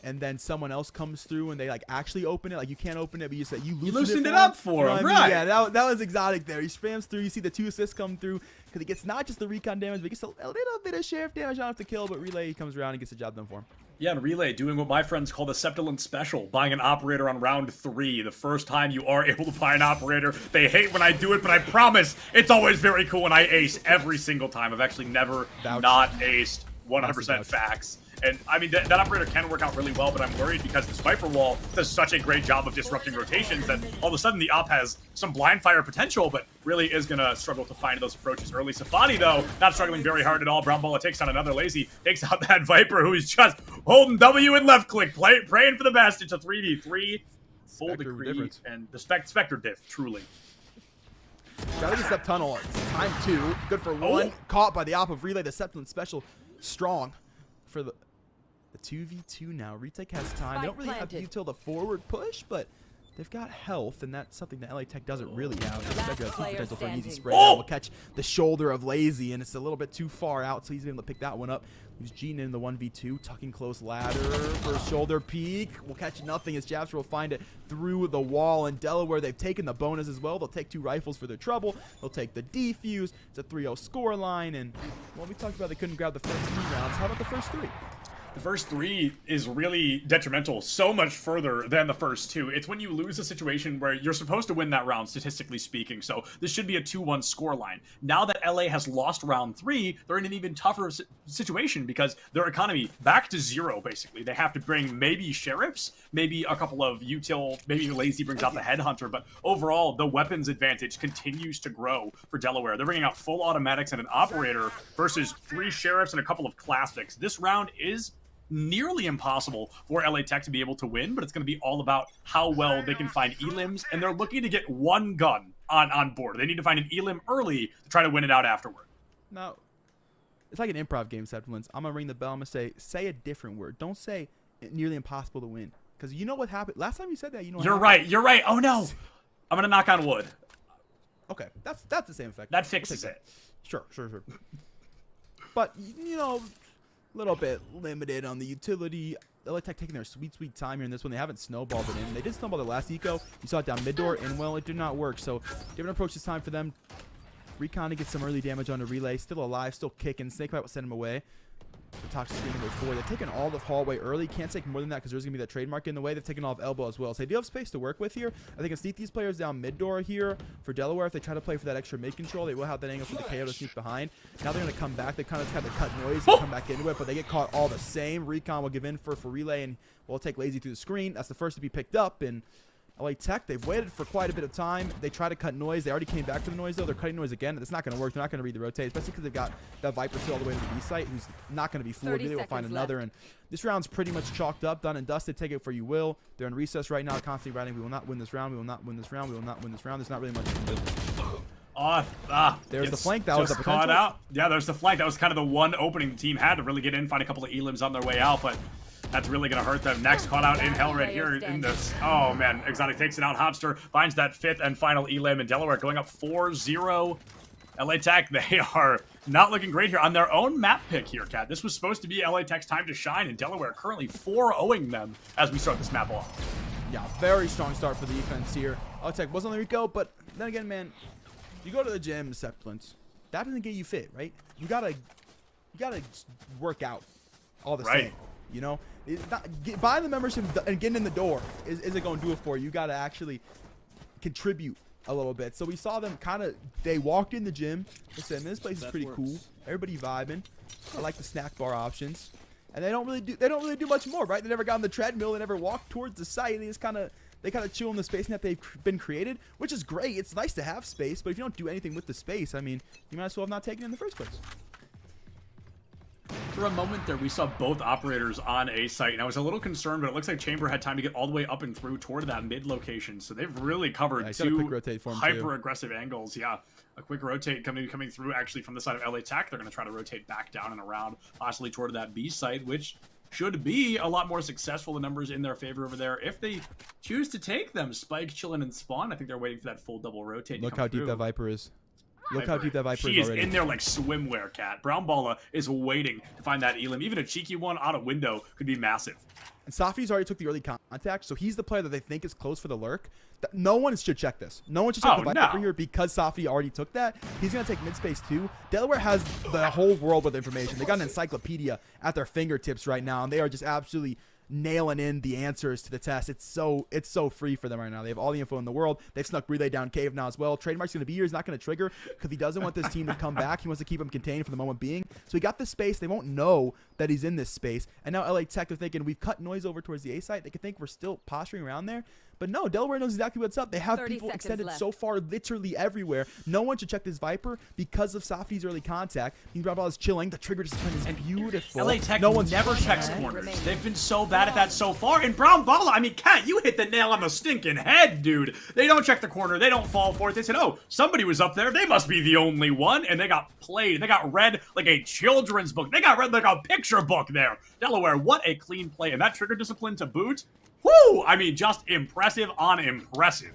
and then someone else comes through and they like actually open it. Like you can't open it, but you said you loosened it up for him, you know right? Yeah, that was Exotic there. He spams through. You see the 2 assists come through because he gets not just the recon damage, but he gets a little bit of sheriff damage. Not enough to kill, but Relay, he comes around and gets the job done for him. Yeah, and Relay doing what my friends call the Septilant Special, buying an operator on round 3. The first time you are able to buy an operator. They hate when I do it, but I promise it's always very cool when I ace every single time. I've actually never not aced. 100% facts. And I mean, that operator can work out really well, but I'm worried because this Viper Wall does such a great job of disrupting rotations that all of a sudden the op has some blind fire potential, but really is going to struggle to find those approaches early. Safani, though, not struggling very hard at all. Brown Ball takes on another Lazy, takes out that Viper who is just holding W and left click, praying for the best. It's a 3v3. Full decree and the Spectre diff, truly. Gotta get Step Tunnel. Time 2. Good for 1. Caught by the op of Relay. The Septilant Special strong for the 2v2 now. Retake has time. They don't really have to util the forward push, but they've got health, and that's something that LA Tech doesn't really have. Spectre has potential for an easy spray. Will catch the shoulder of Lazy, and it's a little bit too far out, so he's able to pick that one up. He's Jeeton in the 1v2, tucking close ladder for a shoulder peek. Will catch nothing as Japster will find it through the wall. In Delaware, they've taken the bonus as well. They'll take 2 rifles for their trouble. They'll take the defuse. It's a 3-0 score line, and well, we talked about they couldn't grab the first 2 rounds. How about the first 3? The first 3 is really detrimental, so much further than the first 2. It's when you lose a situation where you're supposed to win that round, statistically speaking, so this should be a 2-1 scoreline. Now that LA has lost round 3, they're in an even tougher situation because their economy back to 0, basically. They have to bring maybe sheriffs, maybe a couple of util, maybe Lazy brings out the headhunter, but overall, the weapons advantage continues to grow for Delaware. They're bringing out full automatics and an operator versus 3 sheriffs and a couple of classics. This round is nearly impossible for LA Tech to be able to win, but it's going to be all about how well they can find elims, and they're looking to get 1 gun on board. They need to find an elim early to try to win it out afterward. Now, it's like an improv game, Septilance. I'm going to ring the bell. I'm going to say a different word. Don't say nearly impossible to win, because you know what happened. Last time you said that, you know what happened. You're right. Oh, no. I'm going to knock on wood. Okay, that's the same effect. That fixes it. Sure. But, you know, little bit limited on the utility. LA Tech taking their sweet time here in this one. They haven't snowballed it in. They did snowball the last eco. You saw it down mid door, and well, it did not work. So different approach this time for them. Recon to get some early damage on the Relay. Still alive, still kicking. Snakebite will send him away. The Toxic Screen will go forward. They've taken all the hallway early. Can't take more than that because there's going to be that trademark in the way. They've taken all of elbow as well. So they do have space to work with here. I think can sneak these players down mid door here for Delaware. If they try to play for that extra mid control, they will have that angle for the KO to sneak behind. Now they're going to come back. They kind of tried to cut noise and come back into it, but they get caught all the same. Recon will give in for Relay, and will take Lazy through the screen. That's the first to be picked up, and LA Tech, they've waited for quite a bit of time. They try to cut noise. They already came back to the noise, though. They're cutting noise again. It's not going to work. They're not going to read the rotate, especially because they've got that Viper still all the way to the B site, who's not going to be fooled. They will find another. And this round's pretty much chalked up, done and dusted. Take it for you will. They're in recess right now, constantly writing, we will not win this round. We will not win this round. We will not win this round. There's not really much to do. There's the flank. That was the potential. Caught out. Yeah, there's the flank. That was kind of the one opening the team had to really get in, find a couple of elims on their way out, but that's really going to hurt them. Next caught out in hell right here in this. Oh, man. Exotic takes it out. Hopster finds that 5th and final elim, and Delaware going up 4-0. LA Tech, they are not looking great here on their own map pick here, Kat. This was supposed to be LA Tech's time to shine, and Delaware currently 4-0ing them as we start this map off. Yeah, very strong start for the defense here. LA Tech was on the Rico, but then again, man, you go to the gym, Septilance. That doesn't get you fit, right? You gotta work out all the same. You know, buying the membership and getting in the door isn't going to do it for you. You got to actually contribute a little bit. So we saw them they walked in the gym. They said, this place is pretty cool. Everybody vibing. I like the snack bar options. and they don't really do much more, right? They never got on the treadmill. They never walked towards the site. They just kind of chew on the space that they've been created, which is great. It's nice to have space, but if you don't do anything with the space, I mean, you might as well have not taken it in the first place. For a moment there, we saw both operators on A site, and I was a little concerned, but it looks like Chamber had time to get all the way up and through toward that mid location, so they've really covered two hyper-aggressive angles. Yeah, a quick rotate coming through actually from the side of LA Tech. They're going to try to rotate back down and around, possibly toward that B site, which should be a lot more successful. The numbers in their favor over there if they choose to take them. Spike, Chillin, and Spawn. I think they're waiting for that full double rotate. Look how deep that Viper is. Look how deep that Viper is She already. is in there like swimwear, Cat. Brown Balla is waiting to find that Elim. Even a cheeky one out a window could be massive. And Softy's already took the early contact, so he's the player that they think is close for the lurk. No one should check this. No one should check the Viper here because Softy already took that. He's going to take mid-space too. Delaware has the whole world with information. They got an encyclopedia at their fingertips right now, and they are just absolutely nailing in the answers to the test. It's so free for them right now. They have all the info in the world. They've snuck relay down cave now as well. Trademark's going to be here. He's not going to trigger because he doesn't want this team to come back. He wants to keep them contained for the moment being. So he got this space. They won't know that he's in this space. And now LA Tech, they're thinking we've cut noise over towards the A site. They could think we're still posturing around there. But no, Delaware knows exactly what's up. They have people extended so far literally everywhere. No one should check this Viper because of Softy's early contact. Brown Balla is chilling. The trigger discipline is beautiful. LA Tech never checks corners. They've been so bad at that so far. And Brown Balla, I mean, Cat, you hit the nail on the stinking head, dude. They don't check the corner. They don't fall for it. They said, oh, somebody was up there. They must be the only one. And they got played. They got read like a children's book. They got read like a picture book there. Delaware, what a clean play. And that trigger discipline to boot. Woo! I mean, just impressive on impressive.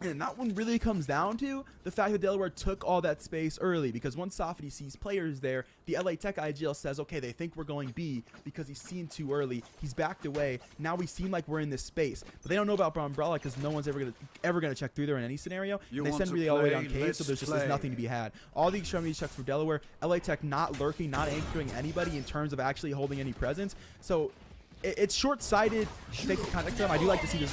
And that one really comes down to the fact that Delaware took all that space early, because once Softy sees players there, the LA Tech IGL says, okay, they think we're going B because he's seen too early. He's backed away. Now we seem like we're in this space. But they don't know about Brown Balla because no one's ever gonna check through there in any scenario. They send relay all the way down cave, so there's nothing to be had. All the extremity checks for Delaware. LA Tech not lurking, not anchoring anybody in terms of actually holding any presence. So it's short-sighted to take the contact to them. I do like to see this.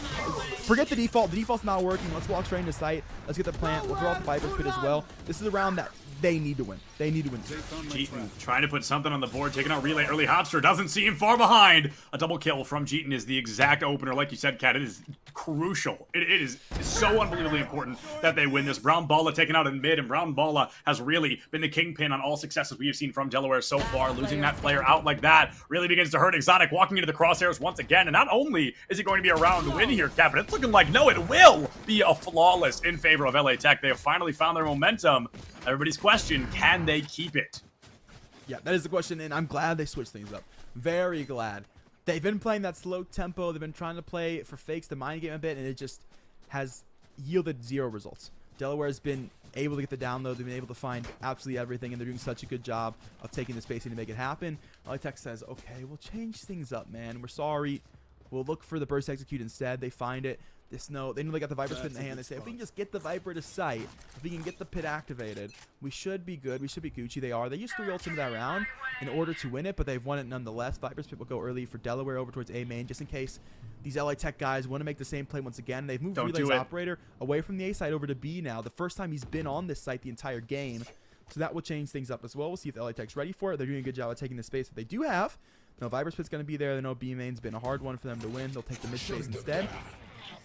Forget the default. The default's not working. Let's walk straight into sight. Let's get the plant. We'll throw out the Viper's pit as well. This is a round that they need to win. They need to win. Jeeton trying to put something on the board, taking out relay early. Hopster doesn't seem far behind. A double kill from Jeeton is the exact opener. Like you said, Kat, it is crucial. It is so unbelievably important that they win this. Brown Balla taken out in mid, and Brown Balla has really been the kingpin on all successes we have seen from Delaware so far. Losing that player out like that really begins to hurt. Exotic walking into the crosshairs once again, and not only is it going to be a round win here, Kat, but it's looking like, no, it will be a flawless in favor of LA Tech. They have finally found their momentum. Everybody's question, can they keep it? Yeah, that is the question, and I'm glad they switched things up. Very glad. They've been playing that slow tempo. They've been trying to play for fakes, the mind game a bit, and it just has yielded zero results. Delaware has been able to get the download. They've been able to find absolutely everything, and they're doing such a good job of taking the spacing to make it happen. LA Tech says, okay, we'll change things up, man. We're sorry. We'll look for the burst execute instead. They find it. They know they got the Viper pit in the hand. They say, if we can just get the Viper to sight, if we can get the pit activated, we should be good. We should be Gucci. They are. They used 3 ults into that round in order to win it, but they've won it nonetheless. Viper's pit will go early for Delaware over towards A main, just in case these LA Tech guys want to make the same play once again. They've moved Relay's operator away from the A site over to B now. The first time he's been on this site the entire game. So that will change things up as well. We'll see if LA Tech's ready for it. They're doing a good job of taking the space that they do have. No, Viper's pit's going to be there. They know B main's been a hard one for them to win. They'll take the mid space instead.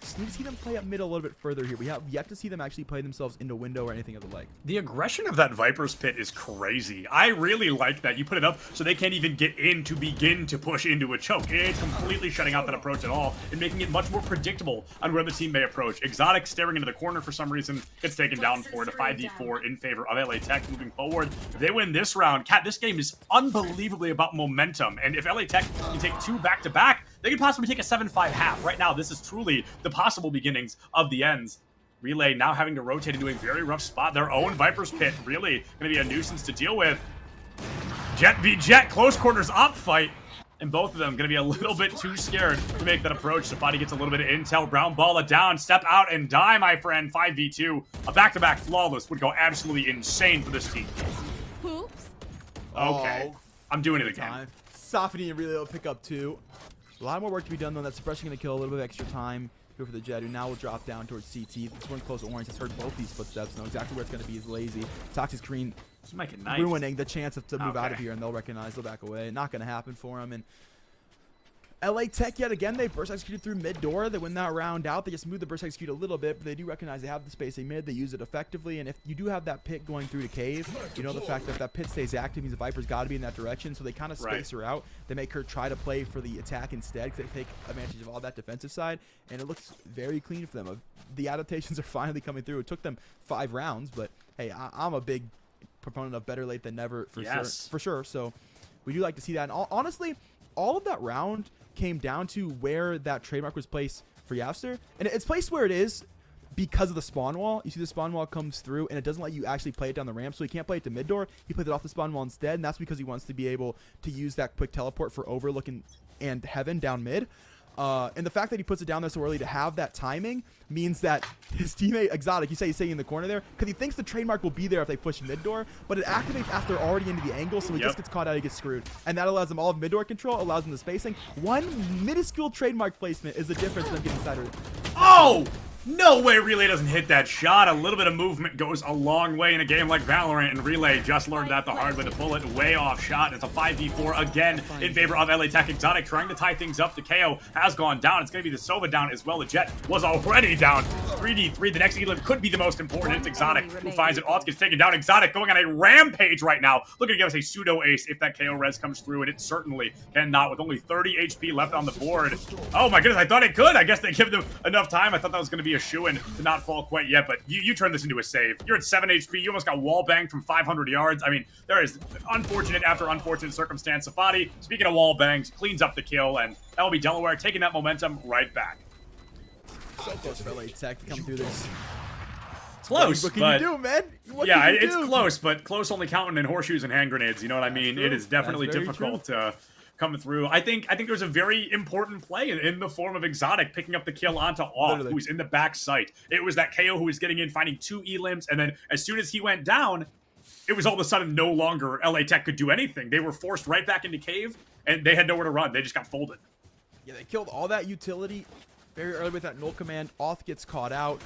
Just need to see them play up mid a little bit further here. We have yet to see them actually play themselves into window or anything of the like. The aggression of that Viper's pit is crazy. I really like that. You put it up so they can't even get in to begin to push into a choke. It's completely shutting out that approach at all and making it much more predictable on where the team may approach. Exotic staring into the corner for some reason gets taken down for it. A 5v4 in favor of LA Tech moving forward. If they win this round, Kat, this game is unbelievably about momentum. And if LA Tech can take 2 back-to-back, they could possibly take a 7-5 half. Right now, this is truly the possible beginnings of the ends. Relay now having to rotate into a very rough spot. Their own Viper's pit really going to be a nuisance to deal with. Jet v Jet, close quarters op fight. And both of them going to be a little bit too scared to make that approach. Safadi gets a little bit of intel. Brown Balla down, step out and die, my friend. 5v2. A back-to-back flawless would go absolutely insane for this team. Oops. Okay. I'm doing it again. Softy and Relay will pick up 2. A lot more work to be done, though. That suppression going to kill a little bit of extra time. Go for the Jet, who now will drop down towards CT. This one close to Orange has heard both these footsteps. Know exactly where it's going to be. He's lazy. Toxic Screen He's making nice. ruining the chance to move out of here, and they'll recognize, they'll back away. Not going to happen for them. And LA Tech, yet again, they burst executed through mid door. They win that round out. They just move the burst execute a little bit, but they do recognize they have the space they mid. They use it effectively. And if you do have that pit going through to cave, you know the fact that that pit stays active means the Viper's got to be in that direction. So they kind of space her out. They make her try to play for the attack instead because they take advantage of all that defensive side. And it looks very clean for them. The adaptations are finally coming through. It took them 5 rounds, but hey, I'm a big proponent of better late than never for sure. So we do like to see that. And honestly, all of that round came down to where that trademark was placed for Yavster. And it's placed where it is because of the spawn wall. You see the spawn wall comes through and it doesn't let you actually play it down the ramp, so he can't play it to mid door. He plays it off the spawn wall instead, and that's because he wants to be able to use that quick teleport for overlook and heaven down mid. And the fact that he puts it down there so early to have that timing means that his teammate Exotic, he's sitting in the corner there because he thinks the trademark will be there if they push mid door, but it activates after they're already into the angle, so he just gets caught out, he gets screwed. And that allows them all of mid door control, allows them the spacing. One minuscule trademark placement is the difference in them getting cider. Oh! No way Relay doesn't hit that shot. A little bit of movement goes a long way in a game like Valorant, and Relay just learned that the hard way to pull it way off shot. It's a 5v4 again in favor of LA Tech. Exotic trying to tie things up. The KO has gone down. It's going to be the Sova down as well. The Jet was already down. 3d3. The next Elim could be the most important. It's Exotic who finds it. Off gets taken down. Exotic going on a rampage right now. Looking to give us a pseudo ace if that KO res comes through, and it certainly cannot with only 30 HP left on the board. Oh my goodness, I thought it could. I guess they give them enough time. I thought that was going to be a shoo-in to not fall quite yet, but you turn this into a save. You're at 7 HP. You almost got wall banged from 500 yards. I mean, there is unfortunate after unfortunate circumstance. Safadi, speaking of wall bangs, cleans up the kill, and that'll be Delaware taking that momentum right back. So close for LA Tech to come through this. Close, what can but you do, man? It's close, but close only counting in horseshoes and hand grenades. You know what I mean? It is definitely difficult to come through. I think there's a very important play in the form of Exotic picking up the kill onto Off, who's in the back site. It was that KO who was getting in, finding 2 elims, and then as soon as he went down, it was all of a sudden no longer LA Tech could do anything. They were forced right back into cave, and they had nowhere to run. They just got folded. Yeah, they killed all that utility very early with that null command. Off gets caught out.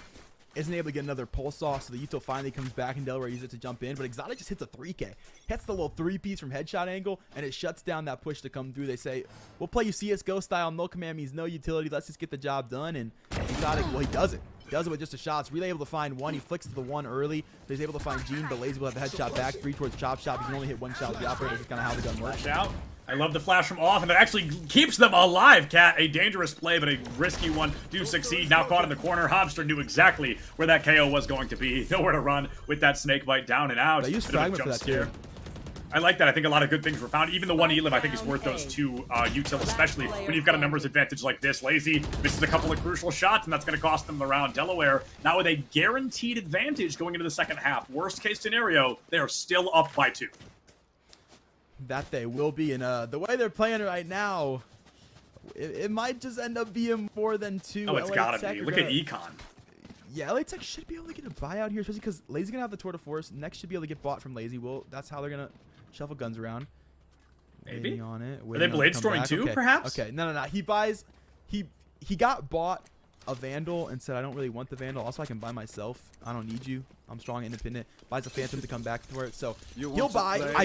Isn't able to get another pulse off, so the util finally comes back and Delaware uses it to jump in, but Exotic just hits a 3K. Hits the little 3-piece from headshot angle, and it shuts down that push to come through. They say, we'll play you CSGO style. No command means no utility. Let's just get the job done, and Exotic, well, he does it. Does it with just a shot. Relay able to find one. He flicks to the one early. So he's able to find Gene, but Lazy will have the headshot back. 3 towards chop shot. He can only hit 1 shot with the operator. That's kind of how the gun works. Out. I love the flash from Off, and it actually keeps them alive, Cat. A dangerous play, but a risky one. Do succeed. Now caught in the corner. Hobster knew exactly where that KO was going to be. Nowhere to run with that snake bite down and out. They use fragment for that too. I like that. I think a lot of good things were found. Even the 1 elim, I think, is worth those 2 util, especially when you've got a numbers advantage like this. Lazy misses a couple of crucial shots, and that's going to cost them the round. Delaware, now with a guaranteed advantage going into the second half. Worst case scenario, they are still up by 2. That they will be, and the way they're playing right now, it might just end up being more than 2. Oh, it's gotta be. Look at Econ. Yeah, LA Tech should be able to get a buyout here, especially because Lazy's gonna have the tour de force. Next should be able to get bought from Lazy. Well, that's how they're gonna shuffle guns around. Maybe waiting on it. Are they blade storming too? Okay. Perhaps. Okay. No. He buys. He got bought a Vandal and said, I don't really want the Vandal. Also, I can buy myself. I don't need you. I'm strong, independent. Buys a Phantom to come back for it. So he'll buy. I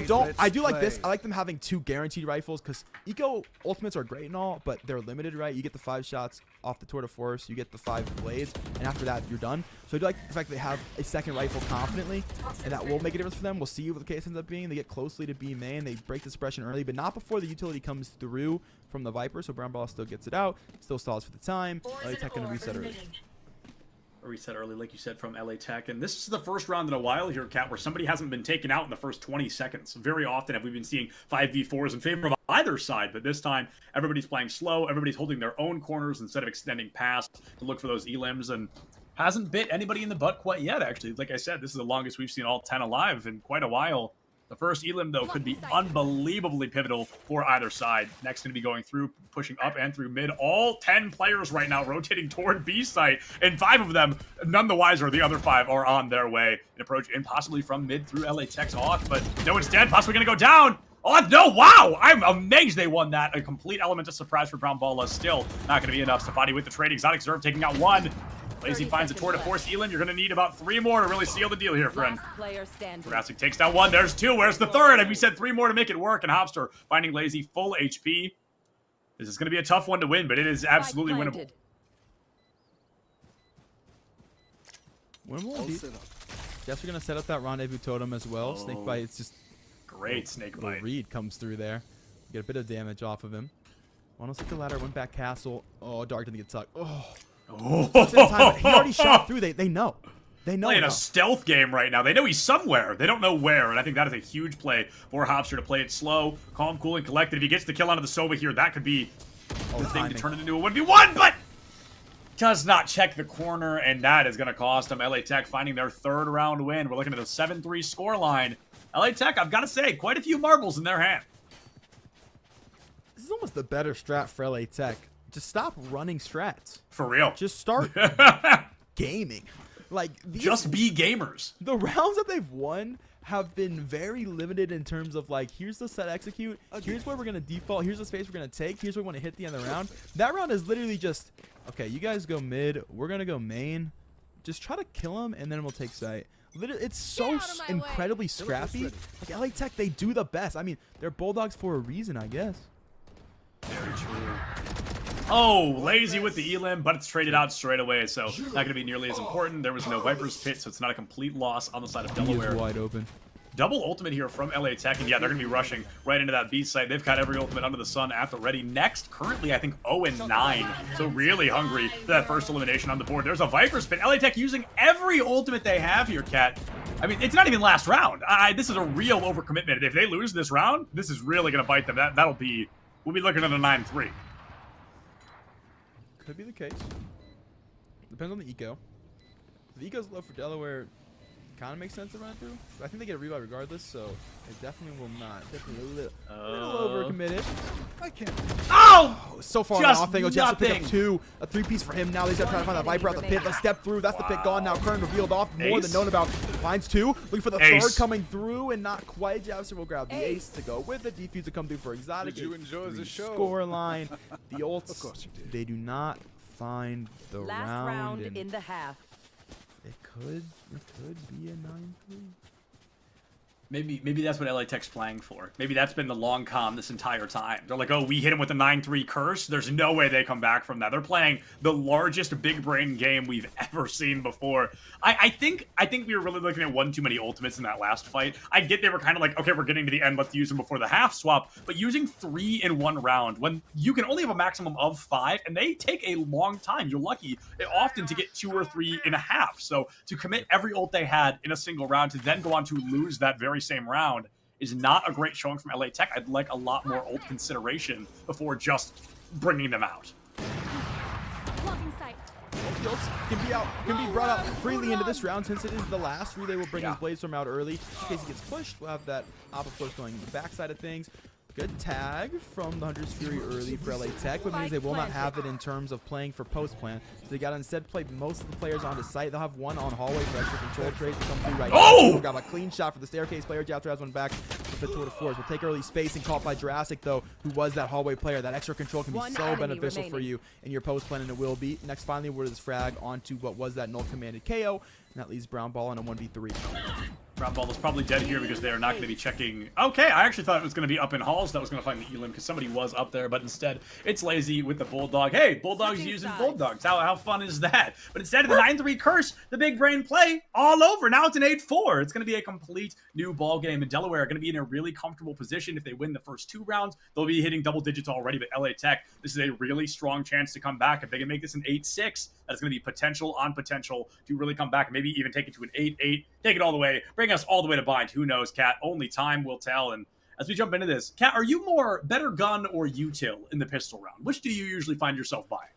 do like this. I like them having 2 guaranteed rifles because Eco Ultimates are great and all, but they're limited, right? You get the 5 shots off the tour de force. You get the 5 blades, and after that, you're done. So I do like the fact that they have a second rifle confidently, and that will make a difference for them. We'll see what the case ends up being. They get closely to B main. They break the suppression early, but not before the utility comes through from the Viper. So Brown Ball still gets it out. Still stalls for the time. LA Tech going to reset early. A reset early, like you said, from LA Tech. And this is the first round in a while here, Cat, where somebody hasn't been taken out in the first 20 seconds. Very often have we been seeing 5v4s in favor of either side, but this time everybody's playing slow. Everybody's holding their own corners instead of extending past to look for those elims, and hasn't bit anybody in the butt quite yet, actually. Like I said, this is the longest we've seen all 10 alive in quite a while. The first elim, though, could be unbelievably pivotal for either side. Next going to be going through, pushing up and through mid. All 10 players right now rotating toward B site, and 5 of them, none the wiser. The other 5 are on their way. An approach in possibly from mid through LA Tech's Off, but no, instead, possibly going to go down. Oh, no, wow! I'm amazed they won that. A complete element of surprise for Brown Ball. Still not going to be enough. Safadi with the trade. Exotic Zerv taking out 1. Lazy finds a tour to force Elam. You're going to need about 3 more to really seal the deal here, friend. Player standing. Jurassic takes down 1. There's 2. Where's the third? And we said 3 more to make it work. And Hopster finding Lazy full HP. This is going to be a tough one to win, but it is absolutely winnable. Winnable indeed. Guess we're going to set up that rendezvous totem as well. Snakebite, it's just... Great snakebite. Reed comes through there. Get a bit of damage off of him. One took the ladder, went back castle. Oh, Dark didn't get tucked. Oh. He already shot through. They know. They know. Playing a stealth game right now. They know he's somewhere. They don't know where, and I think that is a huge play for Hopster to play it slow, calm, cool, and collected. If he gets the kill onto the Sova here, that could be the thing to turn it into a 1v1, but does not check the corner, and that is going to cost him. LA Tech finding their 3rd round win. We're looking at a 7-3 scoreline. LA Tech, I've got to say, quite a few marbles in their hand. This is almost the better strat for LA Tech. Just stop running strats. For real. Just start gaming. Like just be gamers. The rounds that they've won have been very limited in terms of like, here's the set execute, here's where we're gonna default, here's the space we're gonna take, here's where we want to hit the end of the round. That round is literally just, okay, you guys go mid, we're gonna go main. Just try to kill him and then we'll take site. Literally, it's so incredibly scrappy. Like LA Tech, they do the best. I mean, they're Bulldogs for a reason, I guess. Very true. Oh, Lazy with the Elim, but it's traded out straight away, so not going to be nearly as important. There was no Viper's Pit, so it's not a complete loss on the side of Delaware. He is wide open. Double ultimate here from LA Tech, and yeah, they're going to be rushing right into that B site. They've got every ultimate under the sun at the ready. Next, currently, I think 0-9, so really hungry for that first elimination on the board. There's a Viper's Pit. LA Tech using every ultimate they have here, Cat. I mean, it's not even last round. This is a real overcommitment. If they lose this round, this is really going to bite them. That'll be... We'll be looking at a 9-3. Could be the case. Depends on the eco. If the eco's low for Delaware, kind of makes sense to run through. But I think they get a revive regardless, so it definitely will not. Definitely a little overcommitted. I can't. Oh! So far off. They go Jets to pick up 2. A 3-piece for him now. They're trying to find that Viper out the pit. Let's step through. That's the pick gone now. Current revealed off. More than known about. Finds 2. Looking for the third coming through and not quite. Jabster will grab the ace to go with the defuse to come through for Exotic. Did you enjoy the show? Score line. The ults. Of course you did. They do not find the last round in the half. It could be a 9-3. Maybe that's what LA Tech's playing for. Maybe that's been the long con this entire time. They're like, oh, we hit him with a 9-3 curse. There's no way they come back from that. They're playing the largest big brain game we've ever seen before. I think we were really looking at one too many ultimates in that last fight. I get they were kind of like, okay, we're getting to the end. Let's use them before the half swap. But using 3 in one round when you can only have a maximum of 5 and they take a long time. You're lucky often to get 2 or 3 in a half. So to commit every ult they had in a single round to then go on to lose that very same round is not a great showing from LA Tech. I'd like a lot more ult consideration before just bringing them out. Can be brought out freely into this round since it is the last. Relay will bring his Bladestorm out early. In case he gets pushed, we'll have that Alpha push going in the backside of things. Good tag from the Hunter's Fury early for LA Tech, but means they will not have it in terms of playing for post-plan. So they got to instead play most of the players onto site. They'll have one on hallway for extra control trades to come through right now. We've got a clean shot for the staircase player. Jafter has one back. The tour de force will take early spacing caught by Jurassic, though, who was that hallway player. That extra control can be so beneficial for you in your post-plan, and it will be. Next, finally, we're this frag onto what was that null commanded KO, and that leaves Brown Ball in a 1v3. Brown Ball is probably dead here because they are not going to be checking. Okay, I actually thought it was going to be up in halls that was going to find the Elim because somebody was up there, but instead it's Lazy with the Bulldog. Hey, Bulldog's using Bulldogs. How fun is that? But instead of the 9-3 curse, the big brain play all over. Now it's an 8-4. It's going to be a complete new ball game, and Delaware are going to be in a really comfortable position. If they win the first 2 rounds, they'll be hitting double digits already, but LA Tech, this is a really strong chance to come back. If they can make this an 8-6, that's going to be potential on potential to really come back, maybe even take it to an 8-8, take it all the way, bring us all the way to bind. Who knows, Kat? Only time will tell. And as we jump into this, Kat, are you more better gun or util in the pistol round? Which do you usually find yourself buying?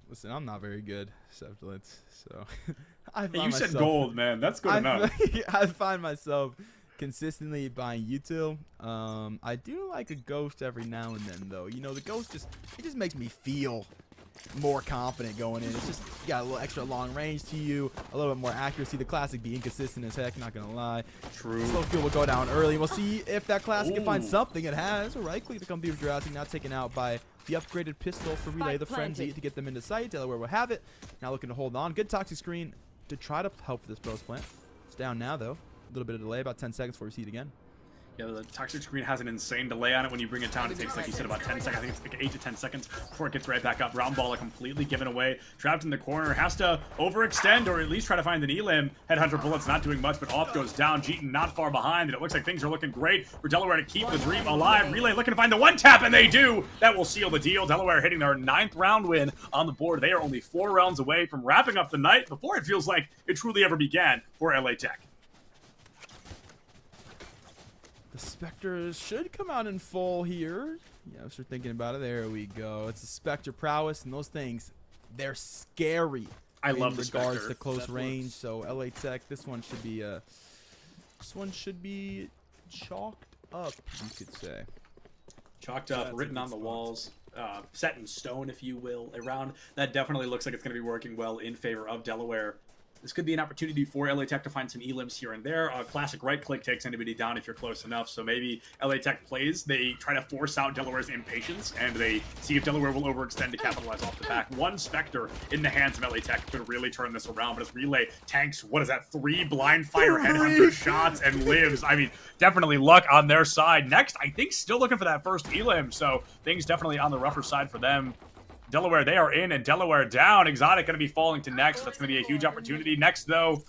Listen, I'm not very good, Septilance, so you said gold, man. That's good enough. I find myself consistently buying util. I do like a ghost every now and then, though. You know, the ghost just makes me feel more confident going in. It's just you got a little extra long range to you, a little bit more accuracy. The classic be inconsistent as heck, not gonna lie. True. Slow fuel will go down early. We'll see if that classic can find something. It has. A right click to come through Jurassic, now taken out by the upgraded pistol for Relay the Frenzy to get them into sight. Delaware will have it. Now looking to hold on. Good toxic screen to try to help this Bros plant. It's down now though. A little bit of delay, about 10 seconds before we see it again. Yeah, the toxic screen has an insane delay on it when you bring it down. It takes, like you said, about 10 seconds. I think it's like 8 to 10 seconds before it gets right back up. Round baller completely given away. Trapped in the corner. Has to overextend or at least try to find an elim. Headhunter bullets not doing much, but off goes down. Jeton not far behind. And it looks like things are looking great for Delaware to keep the dream alive. Relay looking to find the one tap, and they do. That will seal the deal. Delaware hitting their 9th round win on the board. They are only 4 rounds away from wrapping up the night before it feels like it truly ever began for LA Tech. The Spectres should come out in full here. Yeah, I was thinking about it. There we go. It's a Spectre prowess, and those things, they're scary. I love the regards Spectre. to close range. So LA Tech, this one should be chalked up, you could say. Chalked up, written on the walls, set in stone, if you will. A round that definitely looks like it's going to be working well in favor of Delaware. This could be an opportunity for LA Tech to find some elims here and there. A classic right click takes anybody down if you're close enough. So maybe LA Tech plays. They try to force out Delaware's impatience, and they see if Delaware will overextend to capitalize off the back. One Spectre in the hands of LA Tech could really turn this around. But as Relay tanks, what is that? 3 blind fire headhunter shots and lives. I mean, definitely luck on their side. Next, I think still looking for that first elim. So things definitely on the rougher side for them. Delaware, they are in, and Delaware down. Exotic going to be falling to next. That's going to be a huge opportunity. Next, though,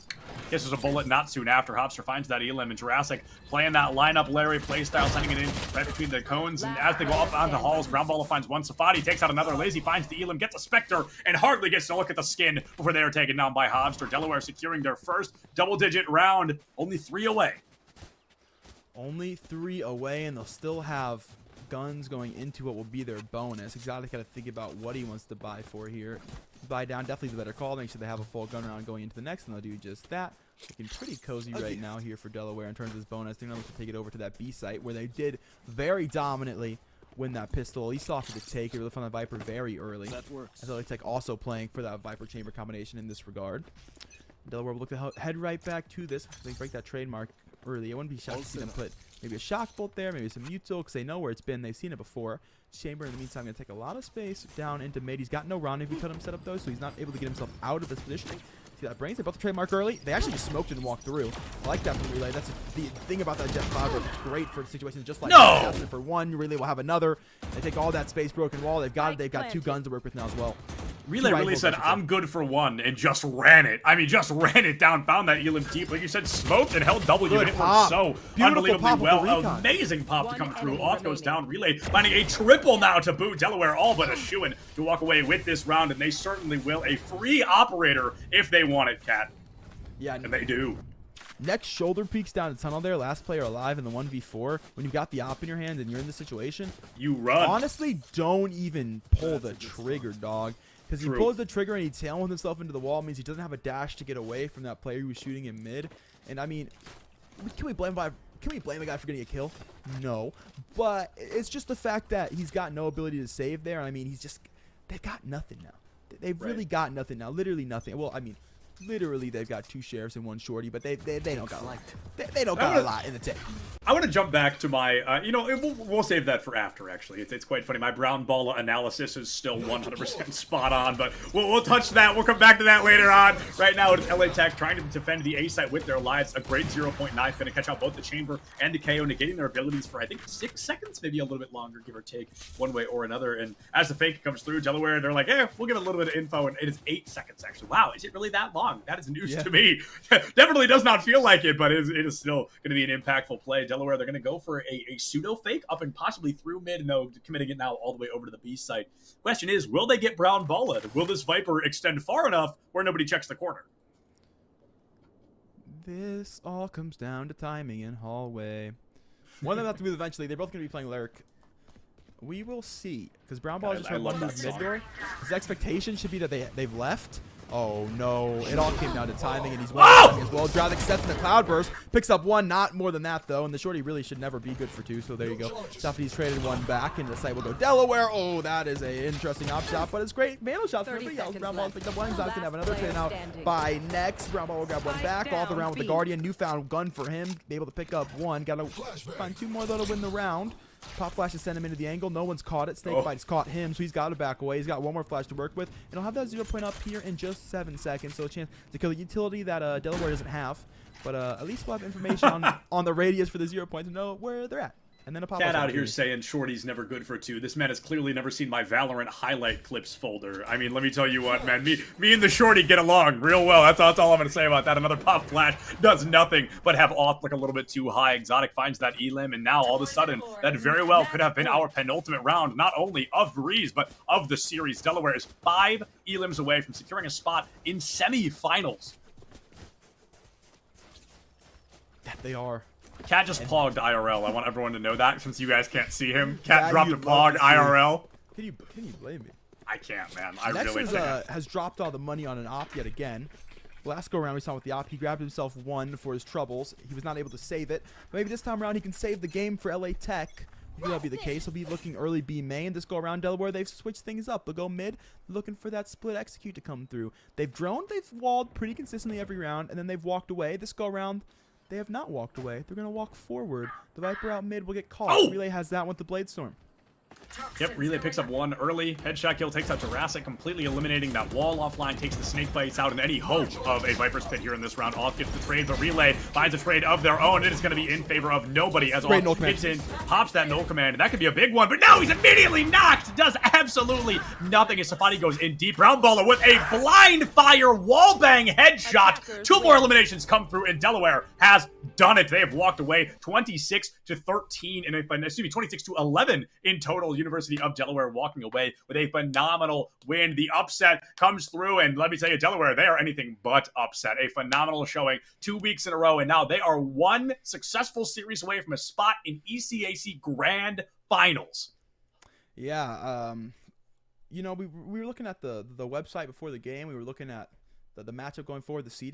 kisses a bullet not soon after. Hopster finds that elim, and Jurassic playing that lineup Larry playstyle, sending it in right between the cones. And as they go up onto halls, Brown Baller finds one. Safadi takes out another. Lazy finds the elim, gets a Spectre, and hardly gets to look at the skin before they are taken down by Hopster. Delaware securing their first double-digit round, only 3 away. Only 3 away, and they'll still have guns going into what will be their bonus. Exotic got to think about what he wants to buy for here. Buy down, definitely the better call. Make sure they have a full gun round going into the next, and they'll do just that. Looking pretty cozy right now here for Delaware in terms of his bonus. They're going to take it over to that B site where they did very dominantly win that pistol. He saw for the take. He really found that Viper very early. That works. As LA Tech also playing for that Viper chamber combination in this regard. Delaware will look to head right back to this. They break that trademark early. I wouldn't be shocked to see them put maybe a shock bolt there, maybe some mutual, because they know where it's been. They've seen it before. Chamber, in the meantime, going to take a lot of space down into mid. He's got no rendezvous totem set up, though, so he's not able to get himself out of this positioning. See that brains? They both the trademark early. They actually just smoked it and walked through. I like that from Relay. That's the thing about that Jet Cloud. It's great for situations just like that. For one, Relay will have another. They take all that space broken wall. They've got 2 guns to work with now as well. Relay really said, I'm good for 1, and just ran it. I mean, just ran it down, found that elim deep. Like you said, smoked and held W, and it worked so unbelievably well. Amazing pop to come through. Off goes down. Relay finding a triple now to boot. Delaware all but a shoo-in to walk away with this round, and they certainly will. A free operator if they want it, Cat. Yeah. And they do. Next shoulder peeks down the tunnel there. Last player alive in the 1v4. When you've got the op in your hand and you're in this situation, you run. Honestly, don't even pull the trigger, dog. Because he pulls the trigger and he tailwinds himself into the wall, means he doesn't have a dash to get away from that player who was shooting him mid. And I mean, can we blame a guy for getting a kill? No. But it's just the fact that he's got no ability to save there. I mean, they've got nothing now. They've really got nothing now. Literally nothing. Well, I mean, literally they've got 2 sheriffs and 1 shorty, but they don't got a lot. They don't got a lot in the tank. I want to jump back to my, we'll save that for after, actually. It's quite funny. My Brown Ball analysis is still 100% spot on, but we'll touch that. We'll come back to that later on. Right now, it's LA Tech trying to defend the A site with their lives. A great 0.9 going to catch out both the Chamber and the KO, negating their abilities for, I think, 6 seconds, maybe a little bit longer, give or take, one way or another. And as the fake comes through, Delaware, they're like, we'll give it a little bit of info, and it is 8 seconds, actually. Wow, is it really that long? That is news to me. Definitely does not feel like it, but it is still going to be an impactful play. Delaware, they're going to go for a pseudo fake up and possibly through mid, and they're committing it now all the way over to the B site. Question is, will they get Brown Balled? Will this Viper extend far enough where nobody checks the corner? This all comes down to timing in hallway. One of them have to move eventually. They're both going to be playing Lyric. We will see, because Brown Ball just trying to move mid door. His expectation should be that they've left, Oh no, it all came down to timing, and he's winning as well. Dravik sets in the cloudburst, picks up one, not more than that though, and the shorty really should never be good for two, so there you go. Safdie's traded one back, and the site will go Delaware. Oh, that is a interesting op shot, but it's great. Vandal shots for everybody else. Brown Ball picked up one, Exotic can have another trade out by next. Brown Ball will grab one back, off the round with the Guardian. Newfound gun for him, be able to pick up one. Gotta find two more though to win the round. Pop flash to send him into the angle. No one's caught it. Snakebite's caught him, so he's got to back away. He's got one more flash to work with, and he'll have that 0 point up here in just 7 seconds. So a chance to kill the utility that Delaware doesn't have. But at least we'll have information on the radius for the 0 point to know where they're at. And then a pop Cat out here saying Shorty's never good for two. This man has clearly never seen my Valorant highlight clips folder. I mean, let me tell you what, man. Me and the Shorty get along real well. That's all I'm going to say about that. Another pop flash does nothing but have off like a little bit too high. Exotic finds that elim, and now all of a sudden, that very well could have been our penultimate round, not only of Breeze, but of the series. Delaware is 5 elims away from securing a spot in semifinals. That they are. Cat just pogged IRL. I want everyone to know that since you guys can't see him. Cat dropped a pog IRL. Can you blame me? I can't, man. I Next really can't. has dropped all the money on an op yet again. Last go around we saw with the op, he grabbed himself one for his troubles. He was not able to save it. Maybe this time around he can save the game for LA Tech. That'll be the case. He'll be looking early B main. This go around Delaware, they've switched things up. They'll go mid, looking for that split execute to come through. They've droned, they've walled pretty consistently every round, and then they've walked away. This go around, they have not walked away. They're going to walk forward. The Viper out mid will get caught. Oh! Relay has that with the Blade Storm. Yep, Relay picks up one early. Headshot kill takes out Jurassic, completely eliminating that wall offline, takes the snake bites out, and any hope of a Viper's Pit here in this round. Off gets the trade, but Relay finds a trade of their own. It is going to be in favor of nobody as Off hits in, pops that null command, and that could be a big one, but no, he's immediately knocked! Does absolutely nothing as Safadi goes in deep. Round baller with a blind fire wallbang headshot. 2 more eliminations come through, and Delaware has done it. They have walked away 26-13 in a, 26-11 in total. University of Delaware walking away with a phenomenal win. The upset comes through, and let me tell you, Delaware, they are anything but upset. A phenomenal showing 2 weeks in a row, and now they are 1 successful series away from a spot in ECAC Grand Finals. Yeah, you know, we were looking at the website before the game. We were looking at the matchup going forward, the seeding.